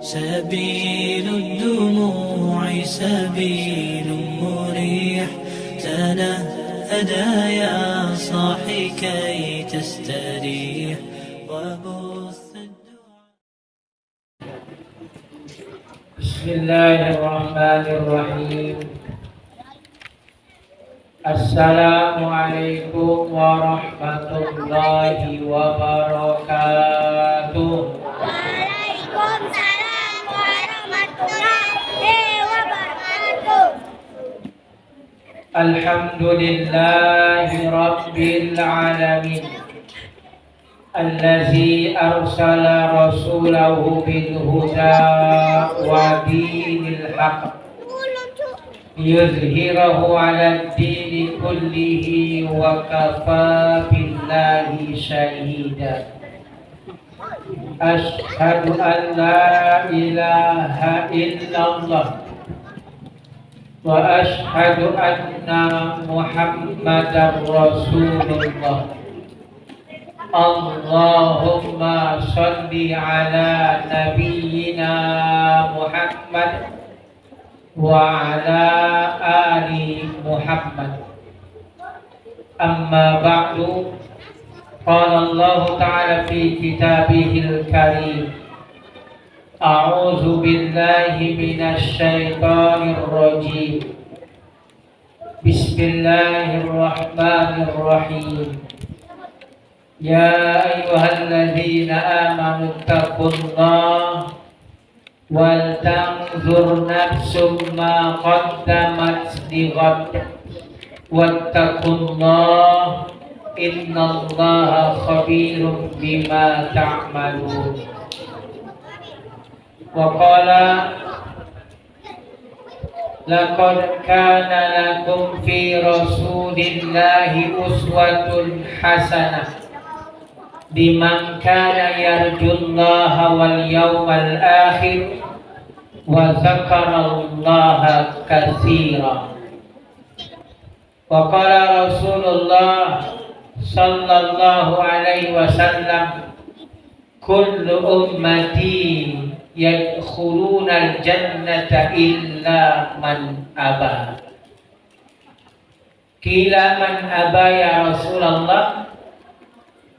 سبيل الدموع سبيل مريح، تنهدى يا صاحي كي تستريح وبث الدعاء. بسم الله الرحمن الرحيم. السلام عليكم ورحمة الله وبركاته. Waalaikumsalam warahmatullahi wabarakatuh. Alhamdulillahi Rabbil Alamin, Allazi arsala rasulahu bil huda wa dinil haqq yuzhirahu ala dini kullihi wa kafa billahi syahida. Ashhadu an la ilaha illallah wa ashhadu anna Muhammadar Rasulullah. Allahumma shalli ala nabiyyina Muhammad wa ala ali Muhammad. Amma ba'du. Qala Allah Ta'ala fi kitabihil karim. A'udzu billahi minasy syaithanir rajim. Bismillahirrahmanirrahim. Ya ayyuhalladzina amanu taqullaha wal tanzur nafsum ma qaddamat lighad wattaqullaha innallaha khabirum bima ta'malun. Wa qala laqad kana lakum fi rasulillahi uswatun hasanah liman kana yarjullaha wal yawmal akhir wa dzakarallaha katsira. Wa qala Rasulullah sallallahu alaihi wasallam, kullu ummati yadkhuluna al-jannata illa man aba. Qila man aba ya Rasulullah?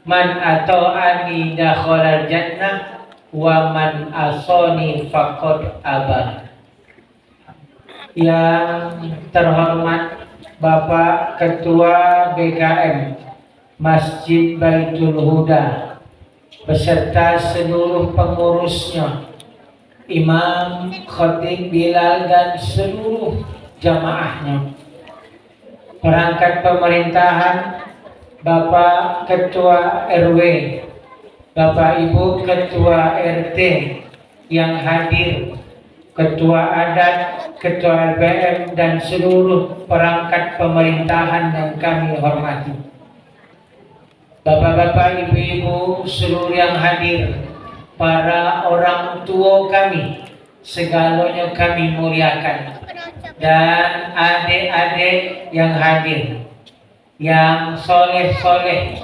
Man ata'ani dakhala al-jannah wa man asani faqad aba. Yang terhormat Bapak Ketua BKM Masjid Baitul Huda beserta seluruh pengurusnya, imam, khatib, bilal dan seluruh jamaahnya, perangkat pemerintahan, Bapak Ketua RW, Bapak Ibu Ketua RT yang hadir, Ketua Adat, Ketua LBM dan seluruh perangkat pemerintahan yang kami hormati. Bapak-bapak, ibu-ibu, seluruh yang hadir, para orang tua kami, segalanya kami muliakan, dan adik-adik yang hadir, yang soleh-soleh,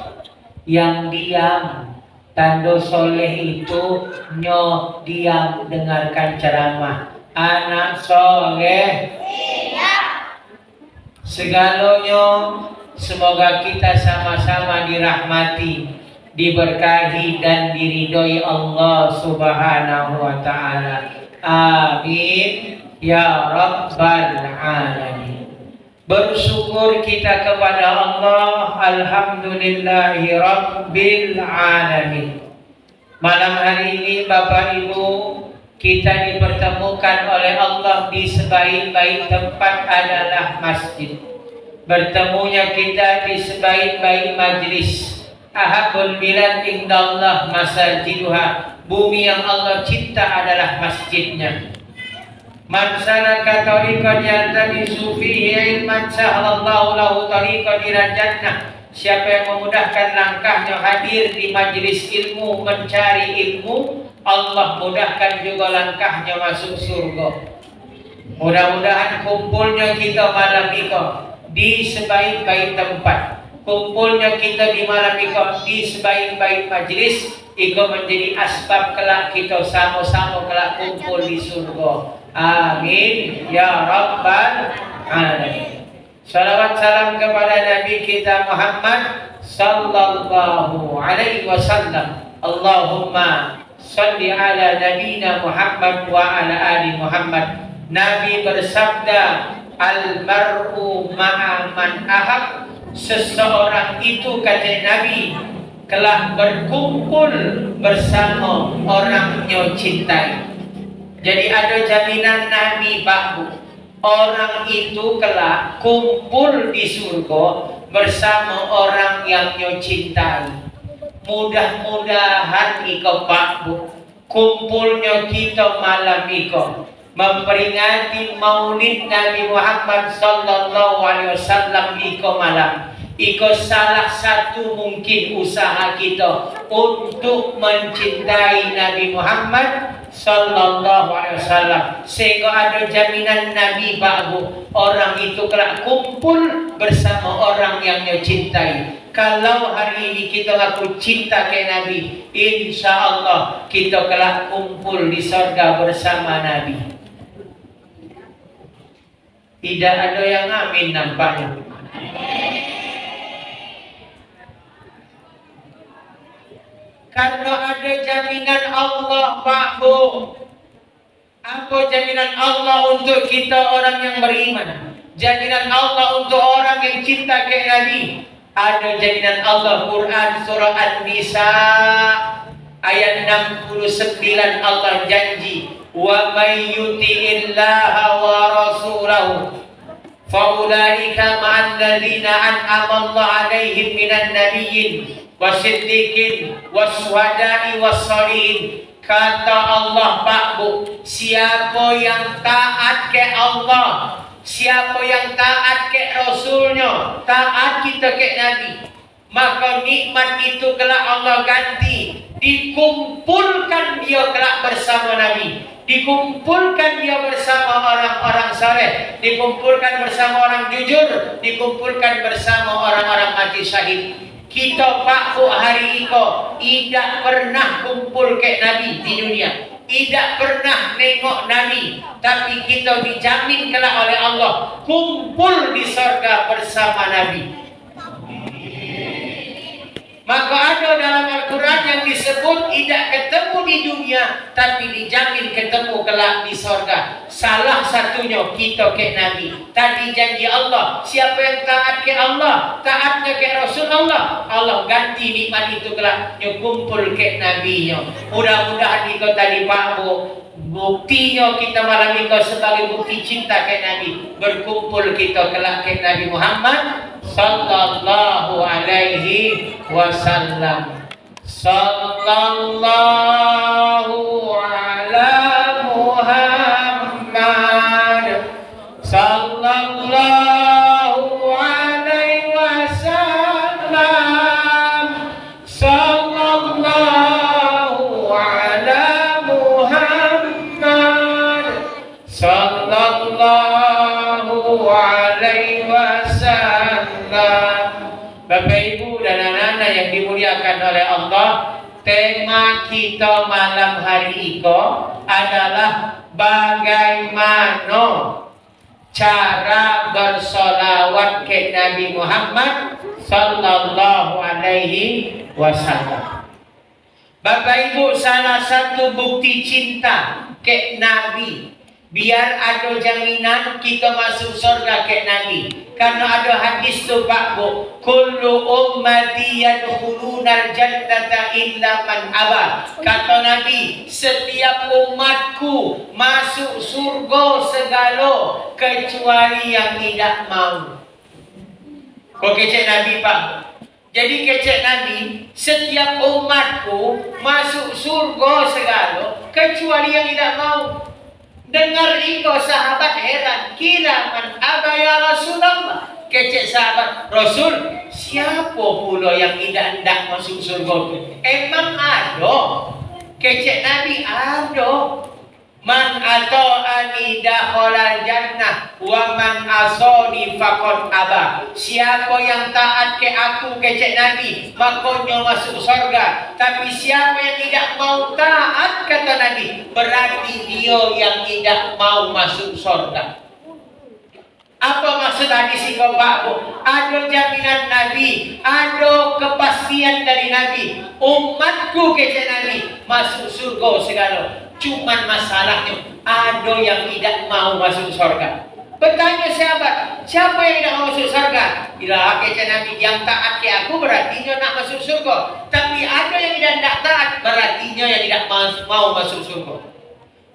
yang diam. Tanda soleh itu nyo diam dengarkan ceramah. Anak soleh segalanya, semoga kita sama-sama dirahmati, diberkahi dan diridhoi Allah Subhanahu wa ta'ala. Amin ya rabbal alamin. Bersyukur kita kepada Allah, alhamdulillahi rabbil alamin. Malam hari ini Bapak Ibu, kita dipertemukan oleh Allah di sebaik-baik tempat adalah masjid. Bertemunya kita di sebaik-baik majlis. Ahabul bilad indallah masajiduha. Bumi yang Allah cinta adalah masjidnya. Man salaka tariqan yaltamisu fihi ilman sahhalallahu lahu tariqan ilal jannah. Siapa yang memudahkan langkahnya hadir di majlis ilmu, mencari ilmu, Allah mudahkan juga langkahnya masuk surga. Mudah-mudahan kumpulnya kita malam ini di sebaik-baik tempat kumpulnya kita di malam iko di sebaik-baik majlis iko menjadi asbab kelak kita sama-sama kelak kumpul di surga. Amin ya rabbal alamin. Salawat salam kepada Nabi kita Muhammad sallallahu alaihi wasallam. Allahumma salli ala nabiyina Muhammad wa ala ali Muhammad. Nabi bersabda, al-mar'u ma'a man ahab. Seseorang itu, kata Nabi, telah berkumpul bersama orang yang cintai. Jadi ada jaminan Nabi bahu orang itu kelak kumpul di surga bersama orang yang nyo cintai. Mudah-mudahan iko bahu kumpulnya kita malam iko memperingati maulid Nabi Muhammad sallallahu alaihi wasallam iko malam. Iko salah satu mungkin usaha kita untuk mencintai Nabi Muhammad sallallahu alaihi wasallam, sehingga ada jaminan Nabi bahu orang itu kelak kumpul bersama orang yang dia cintai. Kalau hari ini kita ngaku cinta ke Nabi, insya Allah kita kelak kumpul di surga bersama Nabi. Tidak ada yang amin nampaknya. Karena ada jaminan Allah bahu. Apa jaminan Allah untuk kita orang yang beriman? Jaminan Allah untuk orang yang cinta ke Nabi. Ada jaminan Allah. Quran surah An-Nisa ayat 69 Allah janji, wa may yuti'illaha wa rasulahu faulaika ma'al ladzina an'ama Allah 'alaihim minan nabiyyin wasiddiqin waswada'i wassalihin. Kata Allah Pak, siapa yang taat ke Allah, siapa yang taat ke Rasulnya, taat kita ke Nabi, maka nikmat itu kelak Allah ganti. Dikumpulkan dia kelak bersama Nabi, dikumpulkan dia bersama orang-orang saleh, dikumpulkan bersama orang jujur, dikumpulkan bersama orang-orang mati syahid. Kita Pak Bu hari ini tidak pernah kumpul ke Nabi di dunia, tidak pernah nengok Nabi, tapi kita dijamin kelak oleh Allah kumpul di surga bersama Nabi. Maka ada dalam Al-Quran yang disebut tidak ketemu di dunia, tapi dijamin ketemu kelak di surga. Salah satunya kita ke Nabi. Tadi janji Allah, siapa yang taat ke Allah, taatnya ke Rasulullah, Allah ganti nikmat itu kelak kumpul ke Nabi-Nya. Mudah-mudahan kita tadi Pak Bu, buktinya kita malam ini sebagai bukti cinta ke Nabi, berkumpul kita kelak ke Nabi Muhammad sallallahu alaihi wasallam. Sallallahu ala Muhammad sallallahu alaihi wasallam. Sallallahu ala Muhammad sallallahu alaihi wasallam. Bapak Ibu dan anak-anak yang dimuliakan oleh Allah, tema kita malam hari ini adalah bagaimana cara bersolawat ke Nabi Muhammad sallallahu alaihi wasallam. Bapak Ibu, salah satu bukti cinta ke Nabi, biar ada jaminan kita masuk surga ke Nabi. Karena ada hadis tu Pak Bu, kullu ummati yadkhulunal jannata illa man aba. Kata Nabi, setiap umatku masuk surga segala kecuali yang tidak mau. Kok kecek Nabi Pak? Jadi kecek Nabi, setiap umatku masuk surga segala kecuali yang tidak mau. Dengar iko sahabat heran, kira man aba ya Rasulullah. Kecek sahabat, Rasul, siapa pula yang tidak hendak masuk surga itu? Emang ada? Kecek Nabi, ada. Man ata'ani dakhala jannah wa man asani faqad aba. Siapa yang taat ke aku kecek Nabi, makanya masuk surga. Tapi siapa yang tidak mau taat kata Nabi, berarti dia yang tidak mau masuk surga. Apa maksud hadis ini Pak Bu? Ada jaminan Nabi, ada kepastian dari Nabi. Umatku kecek Nabi masuk surga segala. Cuman masalahnya ada yang tidak mau masuk surga. Bertanya siapa yang tidak mau masuk surga? Bila kecek Nabi yang taat ke aku berarti dia nak masuk surga. Tapi ada yang tidak taat berarti dia yang tidak mau masuk surga.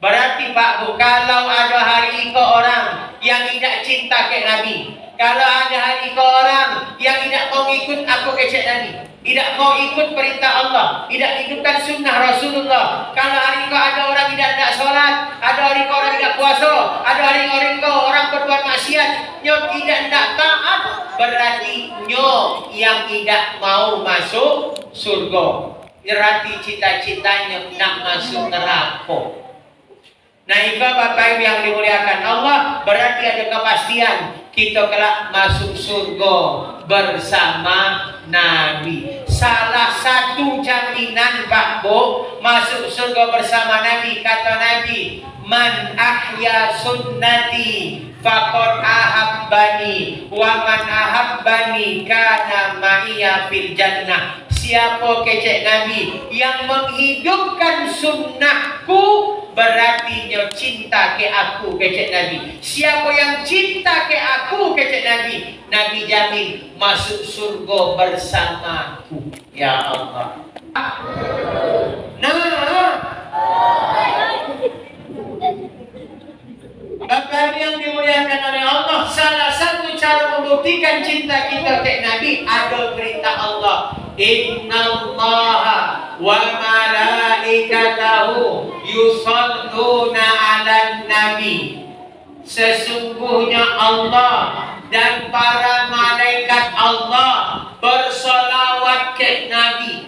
Berarti Pak Bu, kalau ada hari ke orang yang tidak cinta ke Nabi, kalau ada hari ke orang yang tidak mau ikut aku kecek Nabi, tidak mau ikut perintah Allah, tidak ikutkan sunnah Rasulullah. Kalau hari ke ada orang tidak sholat, ada hari ke orang tidak puasa, ada hari ke orang berbuat maksiat, nyo tidak taat, berarti nyo yang tidak mau masuk surga. Berarti cita-citanya nak masuk neraka. Nah, itu Bapak Ibu yang dimuliakan Allah, berarti ada kepastian kita kelak masuk surga bersama Nabi. Salah satu jaminan Pak Bu masuk surga bersama Nabi, kata Nabi, man ahya sunnati faqad ahabbani wa man ahabbani kana ma'iya fil jannah. Siapa kecek Nabi yang menghidupkan sunnahku, berarti dia cinta ke aku kecek Nabi. Siapa yang cinta ke aku kecek Nabi, Nabi jamin masuk surga bersamaku. Ya Allah. Nah, Bapak yang dimuliakan oleh Allah, salah satu cara membuktikan cinta kita ke Nabi ada perintah Allah. Innallaha wa malaikatahu yusalluna 'alan nabi. Sesungguhnya Allah dan para malaikat Allah bersolawat ke Nabi.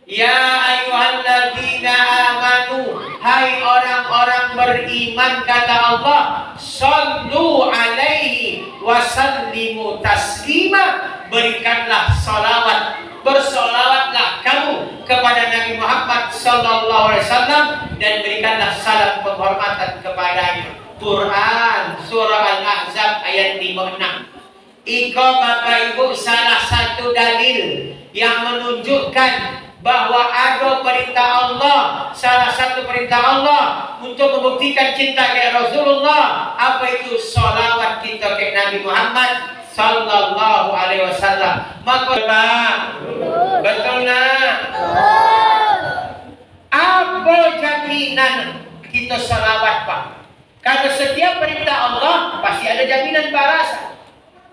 Ya ayyuhalladzina amanu, hai orang-orang beriman kata Allah, sallu alaihi wa sallimu taslima, berikanlah salawat, bersolawatlah kamu kepada Nabi Muhammad sallallahu alaihi wasallam dan berikanlah salam penghormatan kepadanya. Quran surah Al-Ahzab ayat 56. Iko Bapak Ibu, salah satu dalil yang menunjukkan bahwa ada perintah Allah, salah satu perintah Allah untuk membuktikan cinta ke Rasulullah. Apa itu? Salawat kita ke Nabi Muhammad sallallahu alaihi wasallam. Maka betul nak? Apa jaminan kita salawat Pak? Karena setiap perintah Allah pasti ada jaminan balasan.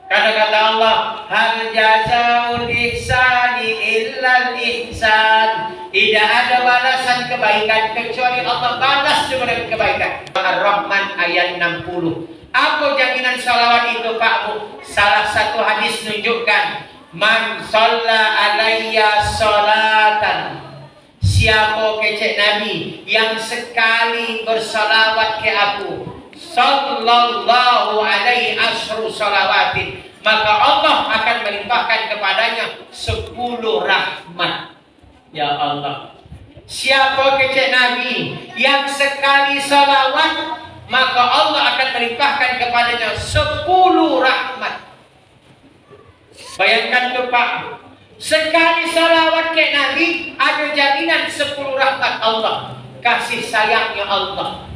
Karena kata Allah, hal jazaul ihsani illal ihsan. Tidak ada balasan kebaikan kecuali Allah balas dengan kebaikan. Ar-Rahman ayat 60. Apa jaminan salawat itu Pak Bu? Salah satu hadis menunjukkan, man shalla alayya salatan. Siapa kecek Nabi yang sekali bersalawat ke aku, sallallahu alaihi asyru salawatin, maka Allah akan melimpahkan kepadanya 10 rahmat. Ya Allah. Siapa kecek Nabi yang sekali salawat, maka Allah akan melimpahkan kepadanya 10 rahmat. Bayangkan tuh Pak, sekali salawat ke Nabi ada jaminan 10 rahmat Allah, kasih sayangnya Allah.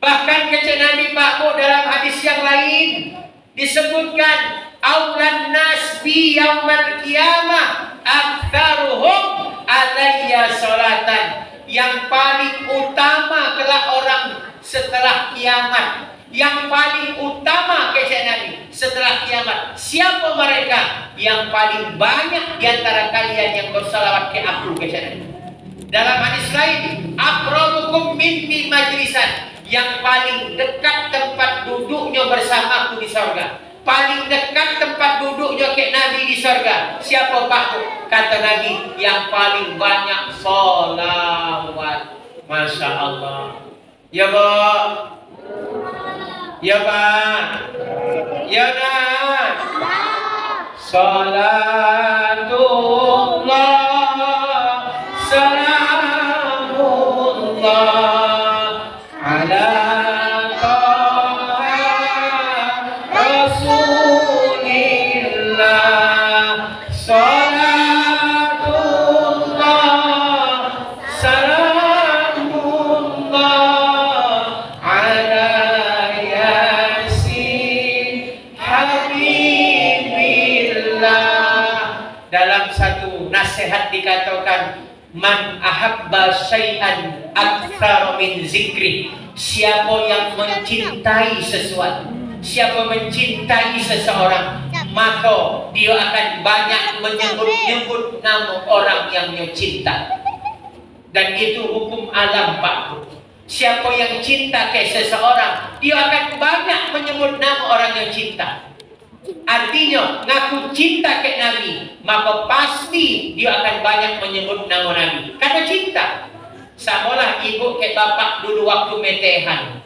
Bahkan kecek Nabi Pak Bu dalam hadis yang lain disebutkan, aulan nas bi yaumal qiyamah aktsaruhum alayya salatan. Yang paling utama kelak orang setelah kiamat, yang paling utama kecek Nabi setelah kiamat, siapa mereka? Yang paling banyak di antara kalian yang bersalawat ke aku kecek Nabi. Dalam hadis lain, aqrabukum minni majlisan, yang paling dekat tempat duduknya bersamaku di surga. Paling dekat tempat duduknya ke Nabi di surga. Siapa Pak? Kata Nabi, yang paling banyak salawat. Masya Allah. Ya Bu. Ya Pak. Ya Nak. Salatullah salamullah ala Taha Rasulillah. Salatullah salamullah ala Yasin Habibillah. Dalam satu nasihat dikatakan, man ahabba syai'an aktsara min zikri. Siapa yang mencintai sesuatu, siapa mencintai seseorang, maka dia akan banyak menyebut-nyebut nama orang yang dia cinta. Dan itu hukum alam, Pak. Siapa yang cinta ke seseorang, dia akan banyak menyebut nama orang yang cinta. Artinya, ngaku cinta ke Nabi, maka pasti dia akan banyak menyebut nama Nabi. Karena cinta. Samalah ibu ke bapak dulu waktu metehan.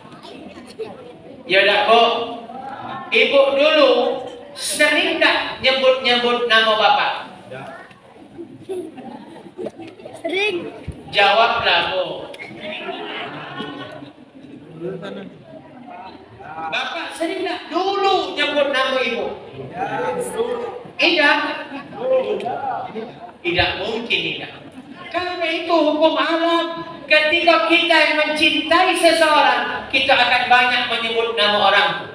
Ya tak, Bu? Ibu dulu sering tak nyebut-nyebut nama bapak? Sering. Jawablah, Bu. Bapak sering tak dulu nyebut nama ibu? Tidak. Tidak mungkin tidak. Karena itu hukum alam. Ketika kita yang mencintai seseorang, kita akan banyak menyebut nama orang.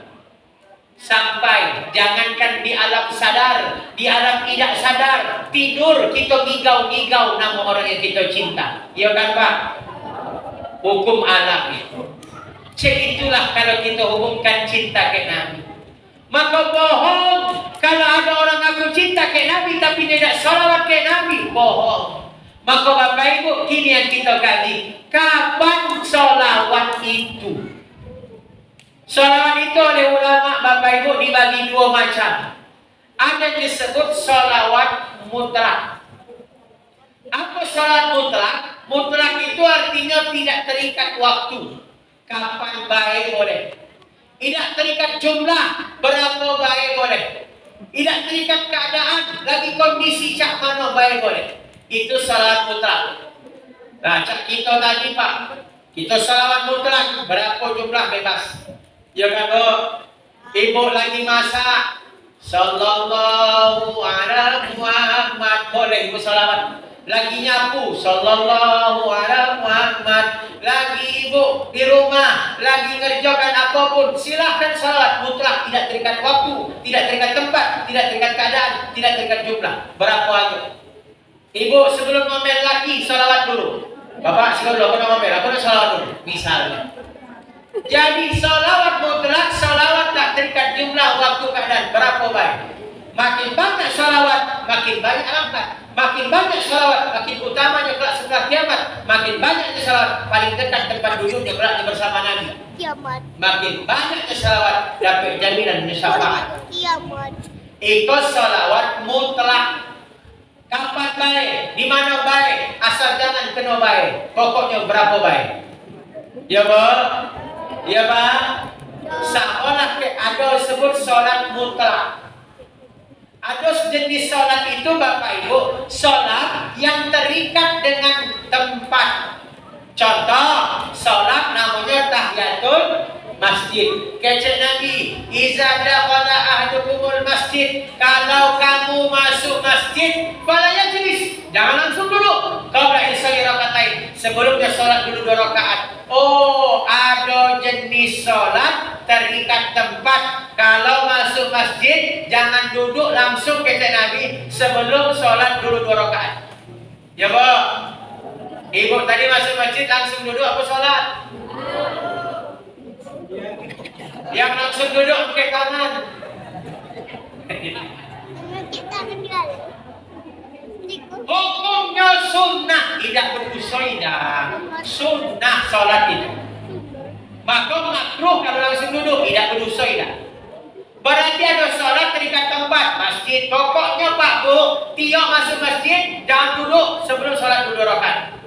Sampai jangankan di alam sadar, di alam tidak sadar, tidur kita gigau-gigau nama orang yang kita cinta. Ya kan, Pak? Hukum alam itu. Itulah kalau kita hubungkan cinta ke Nabi. Maka bohong kalau ada orang ngaku cinta ke Nabi tapi tidak salawat ke Nabi, bohong. Maka Bapak Ibu, kini yang kita kaji, kapan salawat itu? Salawat itu oleh ulama Bapak Ibu dibagi dua macam. Ada yang disebut salawat mutlak. Apa salawat mutlak? Mutlak itu artinya tidak terikat waktu. Kapan baik boleh. Tidak terikat jumlah, berapa baik boleh. Tidak terikat keadaan, lagi kondisi cak mana baik boleh. Itu salawat mutlak. Nah, cak kita tadi, Pak, kita salawat mutlak, berapa jumlah bebas. Ya kan, Bu? Ibu lagi masak, sallallahu alaihi Muhammad, boleh ibu salawat. Lagi nyapu, sallallahu alaihi Muhammad. Lagi ibu di rumah, lagi ngerjakan apapun, silahkan salawat mutlak, tidak terikat waktu, tidak terikat tempat, tidak terikat keadaan, tidak terikat jumlah. Berapa aja. Ibu sebelum ngomel lagi salawat dulu. Bapak sebelum aku ngomel, aku salawat dulu. Misalnya. Jadi salawat mutlak, salawat tak terikat jumlah, waktu, keadaan. Berapa baik? Makin banyak salawat, makin banyak angkat. Makin banyak salawat, makin utamanya kelak setelah kiamat. Makin banyak salawat, paling dekat tempat duduknya kelak bersama Nabi. Kiamat. Makin banyak salawat, dapat jaminan syafaat. Kiamat. Itu salawat mutlak. Kapan baik? Di mana baik? Asal jangan kena baik. Pokoknya berapa baik? Ya, Bu? Ya, Pak? Seolah ada sebut salat mutlak. Ada jenis salat itu Bapak Ibu, salat yang terikat dengan tempat. Contoh, salat namanya tahiyatul masjid. Kecek Nabi, iza dakhala ahdukumul masjid, kalau kamu masuk masjid, fala yajlis, jangan langsung duduk. Qabla isya rakaatain, sebelumnya salat dulu 2 rakaat. Oh, ada jenis salat terikat tempat. Kalau masuk masjid, jangan duduk langsung kata Nabi, sebelum sholat dulu 2 rakaat. Ya, Bu? Ibu tadi masuk masjid langsung duduk apa sholat? Yang langsung duduk ke kanan. Kita tinggal. Hukumnya sunnah, tidak berusoidah. Sunnah sholat itu. Maka makruh kalau langsung duduk, tidak berusoidah. Berarti ada sholat terikat tempat, masjid. Pokoknya Pak Bu, tiap masuk masjid, jangan duduk sebelum sholat 2 rakaat.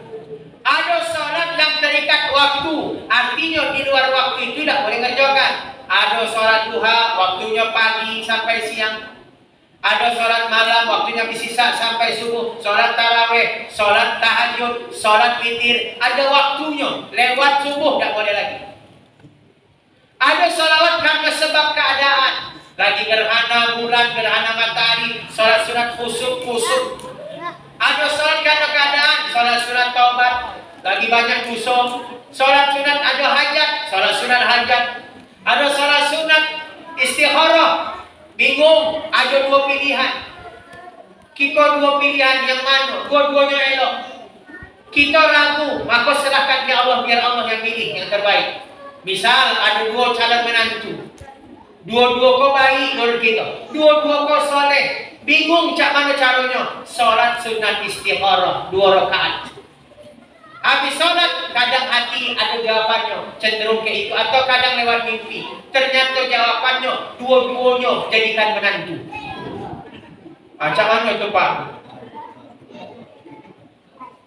Ada sholat yang terikat waktu. Artinya di luar waktu itu tidak boleh ngerjakan. Ada sholat duha, waktunya pagi sampai siang. Ada sholat malam, waktunya disisa sampai subuh. Sholat tarawih, sholat tahajud, sholat witir. Ada waktunya. Lewat subuh tidak boleh lagi. Ada sholawat karena sebab keadaan. Lagi gerhana bulan, gerhana matahari, sholat sunat kusuk. Ada sholat karena keadaan, sholat sunat taubat. Lagi banyak musuh. Sholat sunat ada hajat, sholat sunat hajat. Ada sholat sunat istikharah. Bingung, ada dua pilihan. Kita dua pilihan yang mana? Dua-duanya elok. Kita ragu, maka serahkan ke Allah biar Allah yang pilih yang terbaik. Misal ada dua calon menantu. Dua-dua kau baik menurut kita. Dua-dua kau soleh. Bingung cak mana caranya? Sholat sunat istikharah 2 rakaat. Habis sholat, kadang hati ada jawabannya, cenderung ke itu, atau kadang lewat mimpi. Ternyata jawabannya, dua-duanya jadikan menantu. Macam mana itu Pak?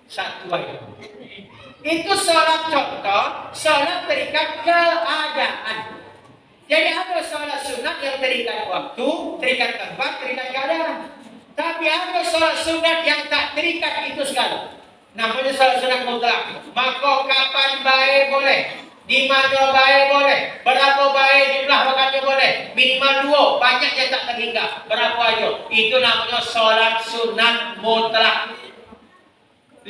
Satu aja. Itu sholat contoh, sholat terikat keadaan. Jadi ada sholat sunat yang terikat waktu, terikat tempat, terikat keadaan. Tapi ada sholat sunat yang tak terikat itu segala. Namanya sholat sunat mutlak. Maka kapan baik boleh, di mana baik boleh, berapa baik jumlah rakaatnya boleh, minimal 2, banyaknya tak terhingga. Berapa aja? Itu namanya sholat sunat mutlak.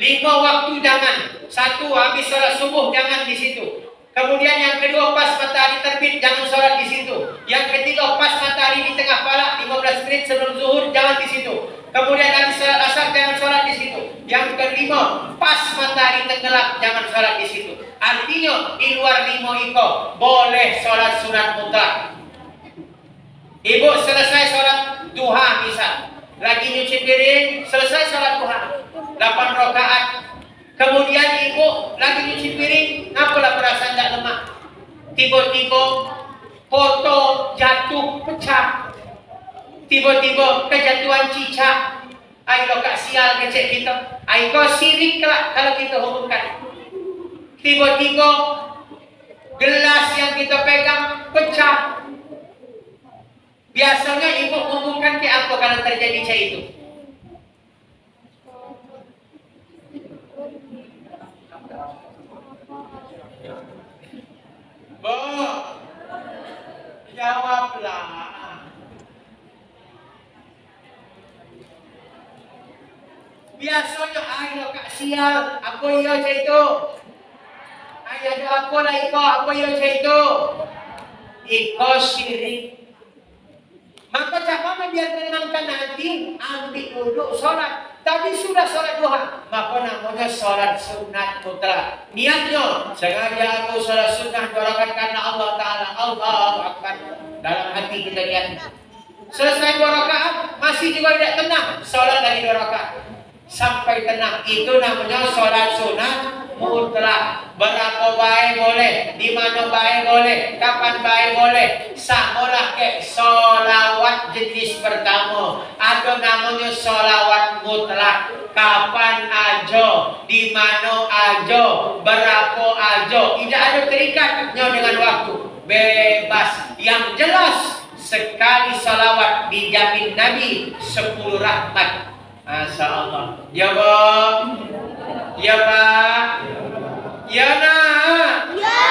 5 waktu jangan. 1 habis sholat subuh jangan di situ. Kemudian yang kedua pas matahari terbit jangan sholat di situ. Yang ketiga pas matahari di tengah palak 15 menit sebelum zuhur jangan di situ. Kemudian habis sholat asar jangan sholat di situ. Yang kelima pas matahari tenggelam jangan sholat di situ. Artinya di luar 5 itu boleh sholat sunat mutlak. Ibu selesai sholat duha misal, lagi nyuci piring, selesai sholat duha 8 rakaat. Kemudian ibu lagi nyuci piring, apalah perasaan tak lemak. Tiba-tiba foto jatuh pecah. Tiba-tiba kejatuhan cicak. Ayo kak sial kecek kita. Ayo sirik kelak kalau kita hukumkan. Tiba-tiba gelas yang kita pegang pecah. Biasanya ibu hukumkan ke apa kalau terjadi macam itu? Bo, jawablah. Biasanya ayo kak sial, apa iya macam itu? Ayo ada apa lah iko, apa iya macam itu? Iko syirik. Maka cara biar menenangkan hati, ambil duduk sholat. Tadi sudah sholat duha, maka namanya sholat sunat mutlak. Niatnya, sengaja aku sholat sunat doakan karena Allah Ta'ala. Allahu Akbar. Dalam hati kita lihat. Selesai 2 rakaat, masih juga tidak tenang. Sholat lagi 2 rakaat. Sampai tenang. Itu namanya sholat sunat mutlak. Berapa baik boleh, di mana baik boleh, kapan baik boleh. Samalah ke sholawat jenis pertama. Ada namanya sholawat mutlak. Kapan aja, di mana aja, berapa aja. Tidak ada terikatnya dengan waktu. Bebas. Yang jelas sekali sholawat dijamin Nabi 10 rahmat. Masya Allah. Ya Pak. Ya Pak. Ya nak. Ya.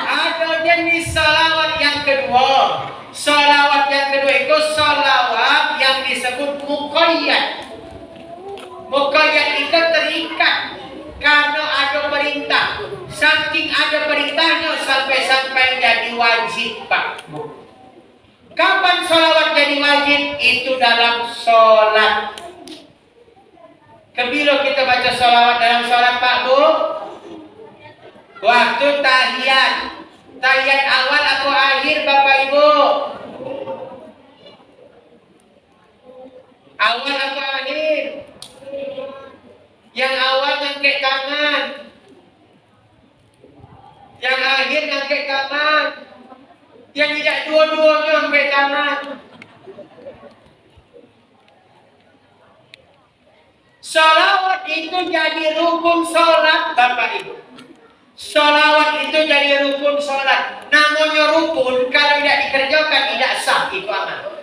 Ada jenis salawat yang kedua. Salawat yang kedua itu salawat yang disebut muqayyad. Muqayyad itu terikat karena ada perintah. Saking ada perintahnya sampai-sampai jadi wajib Pak. Kapan salawat jadi wajib? Itu dalam sholat. Kebila kita baca salawat dalam sholat Pak Bu? Waktu tahiyat. Tahiyat awal atau akhir Bapak Ibu? Awal atau akhir? Yang awal ngangkat tangan. Yang akhir ngangkat tangan. Yang tidak dua-duanya ngangkat tangan. Salawat itu jadi rukun sholat Bapak Ibu. Sholawat itu jadi rukun sholat. Namanya rukun, kalau tidak dikerjakan tidak sah itu amal.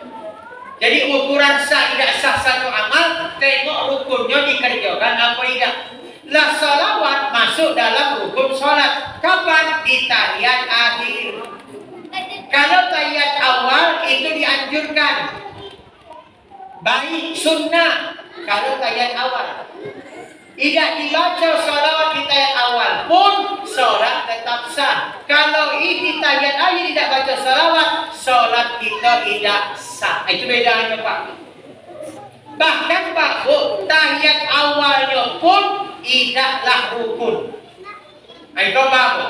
Jadi ukuran sah tidak sah satu amal, tengok rukunnya dikerjakan apa tidak. Lah sholawat masuk dalam rukun sholat. Kapan? Di tahiyat akhir. Kalau tahiyat awal itu dianjurkan, baik sunnah. Kalau tahiyat awal tidak dibaca sholawat di tahiyat awal pun sholat tetap sah. Kalau ini tahiyat akhir tidak baca sholawat, sholat kita tidak sah. Itu bedanya Pak. Bahkan Pak Bu, tahiyat awalnya pun tidaklah rukun. Itu Pak Bu.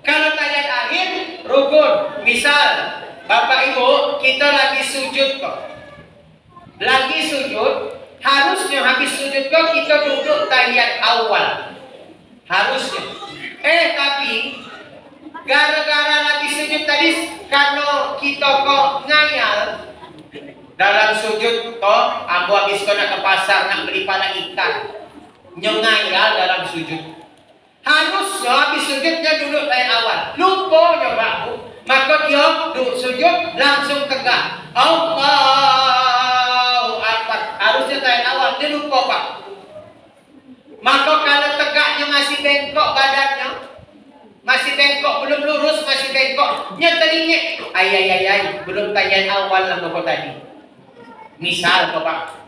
Kalau tahiyat akhir rukun. Misal Bapak Ibu kita lagi sujud kok. Lagi sujud, harusnya habis sujud kok kita duduk tahiyat awal. Harusnya. Tapi gara-gara lagi sujud tadi karena kita kok ngayal dalam sujud kok ambo habis kena ke pasar nak beli pala ikan. Nyengayal dalam sujud. Harusnya habis sujudnya duduk tahiyat awal. Lupa ya Pak Bu. Maka dia duduk sujud langsung tegak. Allahu Akbar. Harusnya tahiyat awal, dia lupa Pak. Maka kalau tegaknya masih bengkok badannya, masih bengkok, belum lurus, masih bengkok, nya teringik. Ay, belum tahiyat awal lah Bapak tadi. Misal Bapak,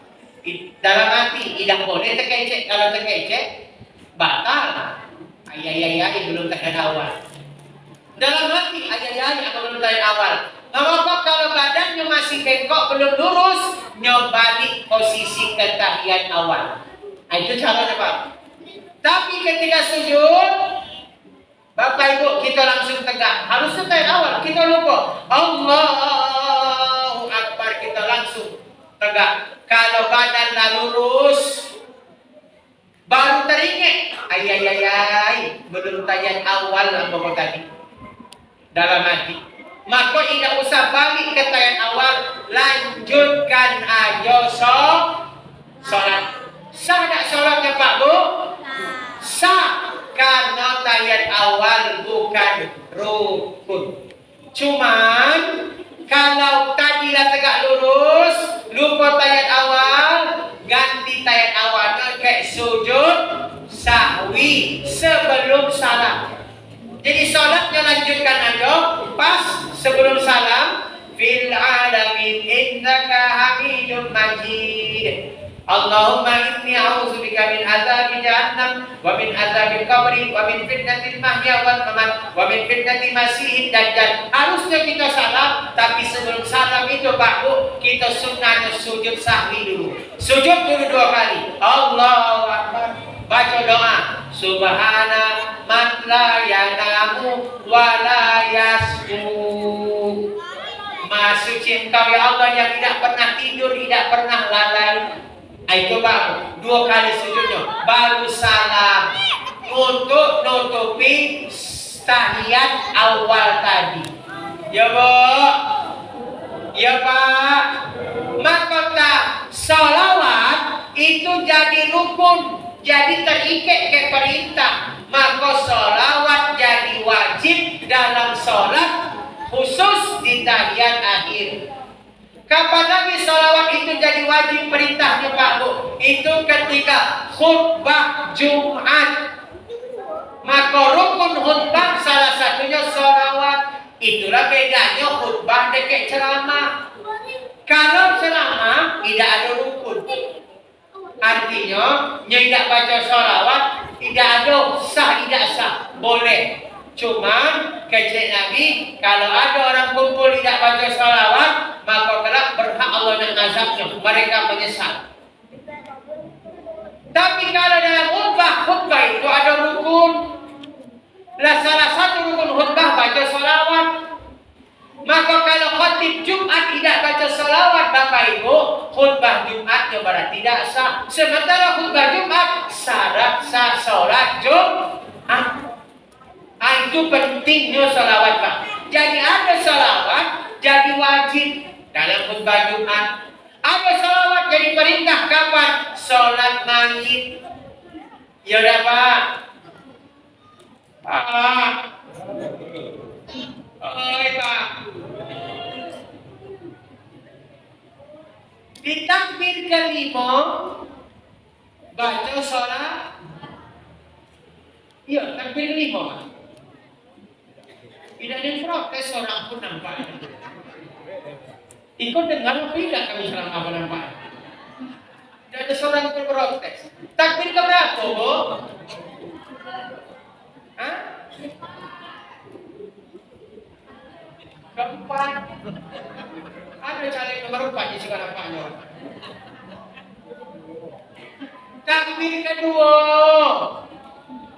dalam hati tidak boleh terkecek. Kalau terkecek batal. Ay, belum tahiyat awal. Dalam hati belum tahiyat awal. Maka kalau badannya masih bengkok, belum lurus, nyobalik posisi ke tahiyat awal. Itu caranya Pak. Tapi ketika sujud, Bapak Ibu kita langsung tegak. Harusnya tahiyat awal, kita lupa. Allahu Akbar, kita langsung tegak. Kalau badan dah lurus, baru teringat. Ay, belum tahiyat awal lah Bapak tadi. Dalam hati. Maka tidak usah balik ke tahiyat awal, lanjutkan aja sholat. Sah tak sholatnya Pak Bu? Sah, karena tahiyat awal bukan rukun. Cuman kalau tadilah tegak lurus, lupa tahiyat awal, ganti tahiyat awalnya kayak sujud sahwi sebelum salam. Jadi sholatnya lanjutkan aja pas sebelum salam. Fil alamin innaka hamidum majid. Allahumma inni a'udzubika min azabi jahannam wa min azabil qabri wa min fitnatil mahya wal mamat wa min fitnatil masiihid dajjal. Harusnya kita salam, tapi sebelum salam itu Pak Bu, kita sunnahnya sujud sahwi dulu. Sujud dulu 2 kali. Allahu Akbar. Baca doa. Subhana man la yanamu wa la yasjud. Maha suci Engkau ya Allah yang tidak pernah tidur, tidak pernah lalai. Itu Pak, 2 kali sujudnya, baru salam untuk nutupi tahiyat awal tadi. Ya Bu, ya Pak. Maka salawat itu jadi rukun, jadi terikat ke perintah. Maka salawat jadi wajib dalam sholat, khusus di tahiyat akhir. Kapan lagi salawat itu jadi wajib perintahnya Pak Bu? Itu ketika khutbah Jumat. Maka rukun khutbah salah satunya salawat. Itulah bedanya khutbah dengan ceramah. Kalau ceramah tidak ada rukun. Artinya tidak baca salawat tidak ada sah tidak sah. Boleh. Cuman kecil Nabi, kalau ada orang kumpul tidak baca salawat, maka kelak berhak Allah yang azabnya. Mereka menyesal. Tapi kalau dalam khutbah itu ada rukun. Lah salah satu rukun khutbah baca salawat. Maka kalau khatib Jumat tidak baca salawat Bapak Ibu, khutbah Jumatnya berarti tidak sah. Sementara khutbah Jumat syarat sah sholat Jumat. Itu pentingnya salawat Pak. Jadi ada salawat jadi wajib dalam khutbah Jumat. Ada salawat jadi perintah kapan? Sholat maghrib. Ya udah Pak. Pak. Oi Pak. Di takbir kelima baca sholat. Iya, takbir kelima. Tidak ada yang protes orang pun nampak. Ikut dengar apa tidak kami selama apa nampak? Tidak ada seorang pun protes. Takbir keberapa, Bu? Hah? Keempat. Ada caleg nomor 4 di sekolah nampaknya. Takbir kedua.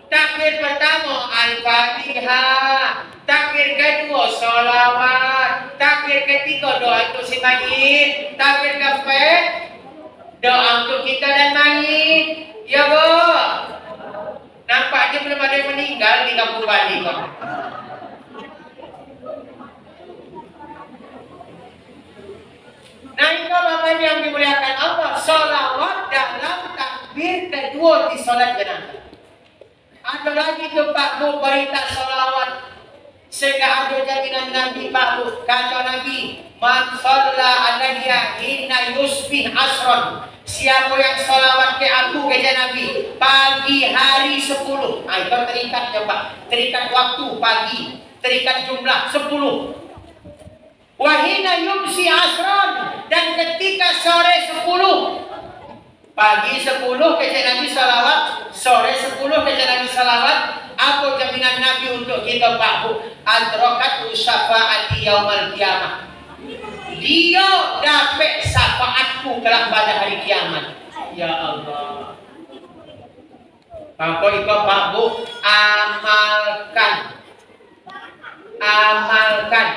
Takbir pertama Al-Fatihah. Takbir kedua sholawat. Takbir ketiga doa untuk si mayit. Takbir keempat doa untuk kita dan mayit. Ya Bu. Nampaknya belum ada yang meninggal di kampung Bali kok. Nah itu Bapak yang dimuliakan Allah, sholawat dalam takbir kedua di sholat jenazah. Ada lagi tuh Pak Bu berita sholawat. Sehingga ada jaminan Nabi Pak Bu, kata Nabi, man shalla alayya hina yusbih asron. Siapa yang sholawat ke aku, kata Nabi, pagi hari 10. Nah itu terikat ya Pak, terikat waktu pagi, terikat jumlah 10. Wahina yumsi asron, dan ketika sore 10. Pagi 10 kata Nabi salawat, sore 10 kata Nabi salawat. Apa jaminan Nabi untuk kita Pak Bu? Adrakat syafaati yaumal kiamah. Dia dapat syafaatku kelak pada hari kiamat. Ya Allah. Maka itu Pak Bu, amalkan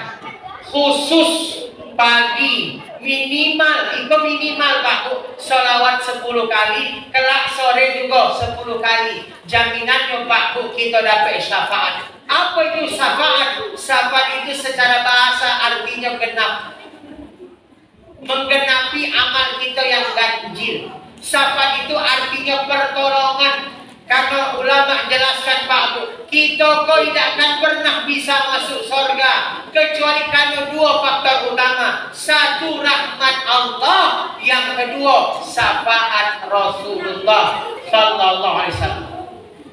khusus pagi minimal Pak Bu, sholawat 10 kali, kelak sore juga 10 kali. Jaminannya Pak Bu, kita dapat syafaat. Apa itu syafaat? Syafaat itu secara bahasa artinya genap, menggenapi amal kita yang ganjil. Syafaat itu artinya pertolongan. Karena ulama jelaskan Pak Bu, kita kok tidak akan pernah bisa masuk surga kecuali karena dua faktor utama. Satu, rahmat Allah. Yang kedua, syafaat Rasulullah sallallahu alaihi wasallam.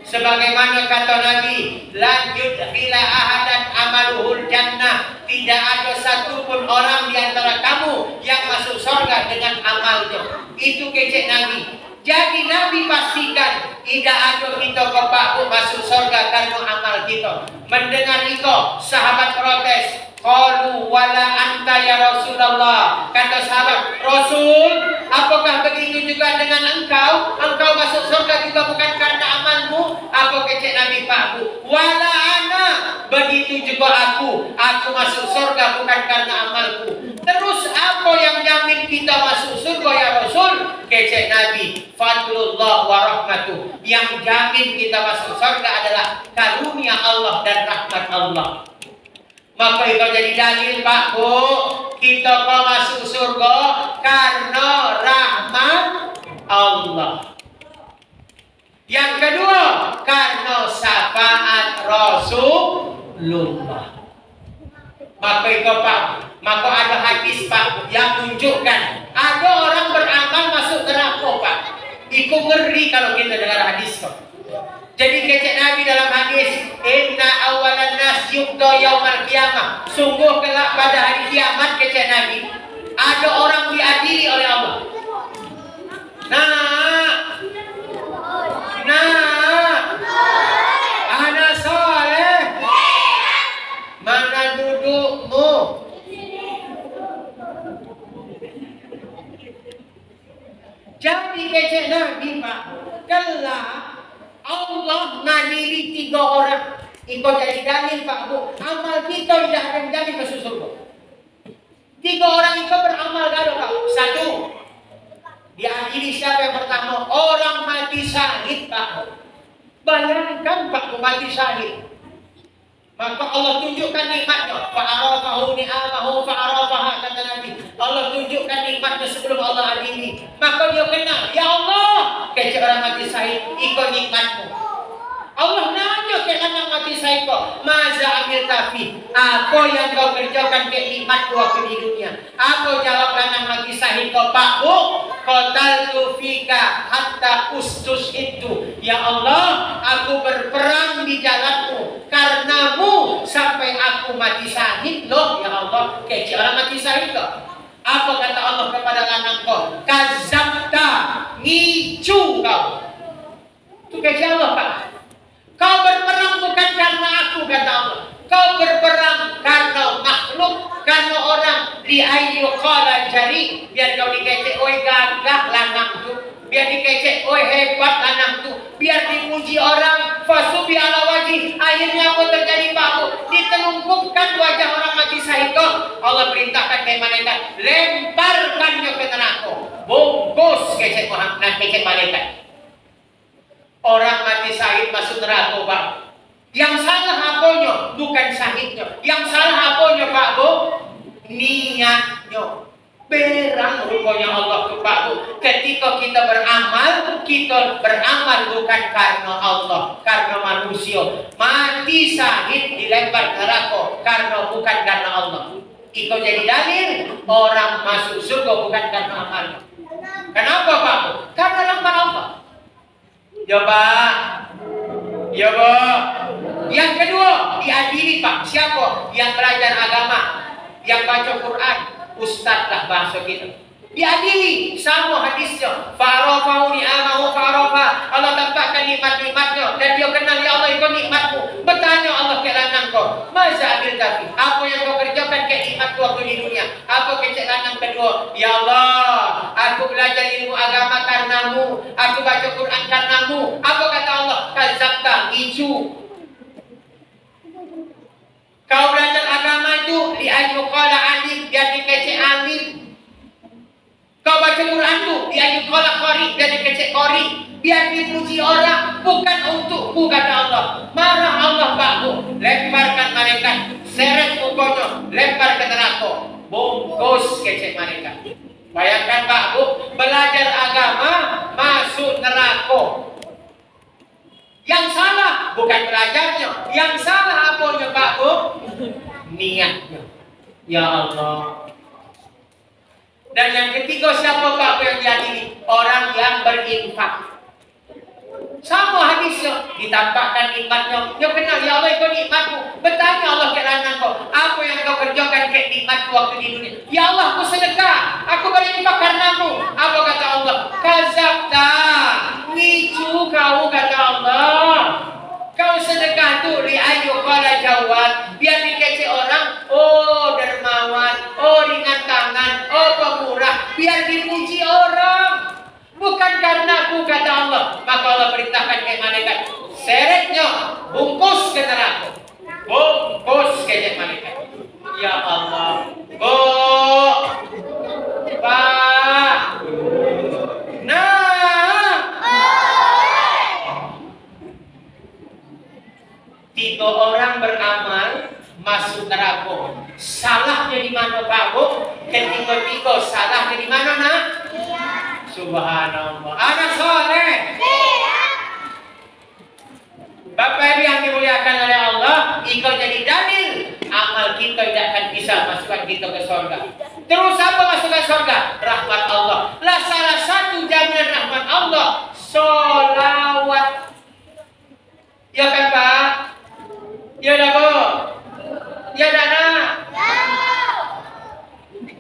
Sebagaimana kata Nabi, lan yudkhila ahadan amaluhul jannah. Tidak ada satupun orang di antara kamu yang masuk surga dengan amalnya. Itu kecek Nabi. Jadi Nabi pastikan tidak ada kita ke Pak Bu masuk surga karena amal kita. Mendengar itu sahabat protes. Qalu wala anta ya Rasulullah. Kata sahabat, Rasul, apakah begitu juga dengan engkau? Engkau masuk surga juga bukan karena amalmu? Apa kecek Nabi Pak Bu? Wala ana, begitu juga aku masuk surga bukan karena amalku. Terus apa yang jamin kita masuk surga ya Rasul? Kecek Nabi, fadlullah wa rahmatuh. Yang jamin kita masuk surga adalah karunia Allah dan rahmat Allah. Maka itu jadi dalil Pak Bu, kita kok masuk surga karena rahmat Allah. Yang kedua, karena syafaat Rasulullah. Maka itu Pak, maka ada hadis Pak yang menunjukkan ada orang beramal masuk neraka Pak. Itu ngeri kalau kita dengar hadis Pak. Jadi kecek Nabi dalam hadis, inna awalan nas yubda yaumal kiamah. Sungguh kelak pada hari kiamat kecek Nabi, ada orang diadili oleh Allah. Ana soleh. Mana dudukmu? Jadi kecek Nabi Pak, kelak Allah ngadili 3 orang. Itu jadi dalil Pak Bu, amal kita tidak akan jadi masuk surga. 3 orang itu beramal gado Pak. 1, diadili siapa yang pertama? Orang mati syahid Pak. Bayangkan Pak Bu, mati syahid. Maka Allah tunjukkan nikmatnya. Fa'arafahu ni'amahu fa'arafaha, kata Nabi. Allah tunjukkan nikmatnya sebelum Allah adili. Maka dia kenal, ya Allah, kecil orang mati syahid, ikut nikmatmu. Allah nanya ke anak mati saya kok, maza amil tafi, apa yang kau kerjakan ke nikmat waktu di dunia? Apa jawab anak mati saya kok, Pak Bu? Qataltu fika hatta ustus itu. Ya Allah, aku berperang di jalanmu karenamu sampai aku mati syahid loh. Ya Allah, kecil orang mati syahid kok. Apa kata Allah kepada anak kau? Kazabta, ngicu kau. Itu kecil Allah, Pak. Kau berperang bukan karena aku, kata Allah. Kau berperang karena makhluk, karena orang. Li'ayyu qala jari, biar kau dikecek, oi gagah lanang tu. Biar dikecek, oi hebat lanang tu. Biar dipuji orang, fasubi ala wajih. Akhirnya apa terjadi, Pak Bu? Ditelungkupkan wajah orang mati syahid. Allah perintahkan ke malaikat, lemparkannya ke neraka. Bungkus kecek Muhammad, kecek malaikat. Orang mati syahid masuk neraka, Pak. Yang salah apanya? Bukan syahidnya. Yang salah apanya, Pak Bu? Niatnya. Berang rupanya Allah ke Pak Bu. Ketika kita beramal bukan karena Allah, karena manusia. Mati syahid dilempar neraka karena bukan karena Allah. Itu jadi dalil orang masuk surga bukan karena amalnya. Kenapa, Pak Bu? Karena lempar Allah. Ya Pak, ya Pak. Yang kedua, diadili Pak. Siapa? Yang belajar agama, yang baca Quran, ustaz lah bahasa kita. Diadili, sama hadisnya. Fa'arafahu ni'amahu fa'arafa. Allah tampakkan nikmat-nikmatnya dan dia kenal, ya Allah itu nikmatmu. Bertanya Allah ke lanang kau, maza amil tafi, apa yang kau kerjakan ke nikmatku waktu di dunia? Apa kecek lanang kedua? Ya Allah, aku belajar ilmu agama karenamu, aku baca Quran karenamu. Apa kata Allah? Kazabta, icu. Kau belajar agama itu li'ayyu qala alim, biar dikecek alim. Kau baca Quran tu, li'ayyu qala qari, biar dikecek qari. Biar dipuji orang, bukan untukku, kata Allah. Marah Allah, Pak Bu. Lemparkan malaikat, seret pokoknya, lempar ke neraka. Bungkus kecek malaikat. Bayangkan Pak Bu, belajar agama masuk neraka. Yang salah bukan belajarnya, yang salah apanya, Pak Bu? Niatnya. Ya Allah. Dan yang ketiga, siapa, Pak Bu, yang diadili? Orang yang berinfak. Sama hadisnya, ditampakkan nikmatnya. Dia kenal, ya Allah itu nikmatmu. Bertanya Allah ke lanang kau, apa yang kau kerjakan ke nikmatku waktu di dunia? Ya Allah, aku sedekah, aku berinfak karenamu. Apa kata Allah? Kazabta, ngicu kau, kata Allah. Kau sedekah tu li'ayyu qala jawad, biar dikecek orang, oh dermawan, oh ringan tangan, oh pemurah, biar dipuji orang. Bukan karena aku, kata Allah. Maka Allah perintahkan ke malaikat, seretnya, bungkus ke neraka. Bungkus ke malaikat. Ya Allah. Pak. Nah. Tiga orang beramal masuk neraka. Salahnya di mana, Pak Bu? Ketiga-tiga salahnya di mana, Nak? Subhanallah. Anak soleh. Bapak Ibu yang dimuliakan oleh Allah, itu jadi dalil amal kita tidak akan bisa masukkan kita ke surga. Terus apa masukkan surga? Rahmat Allah. Lah salah satu jaminan rahmat Allah, sholawat. Ya kan Pak? Ya dah Bu? Ya dah Nak?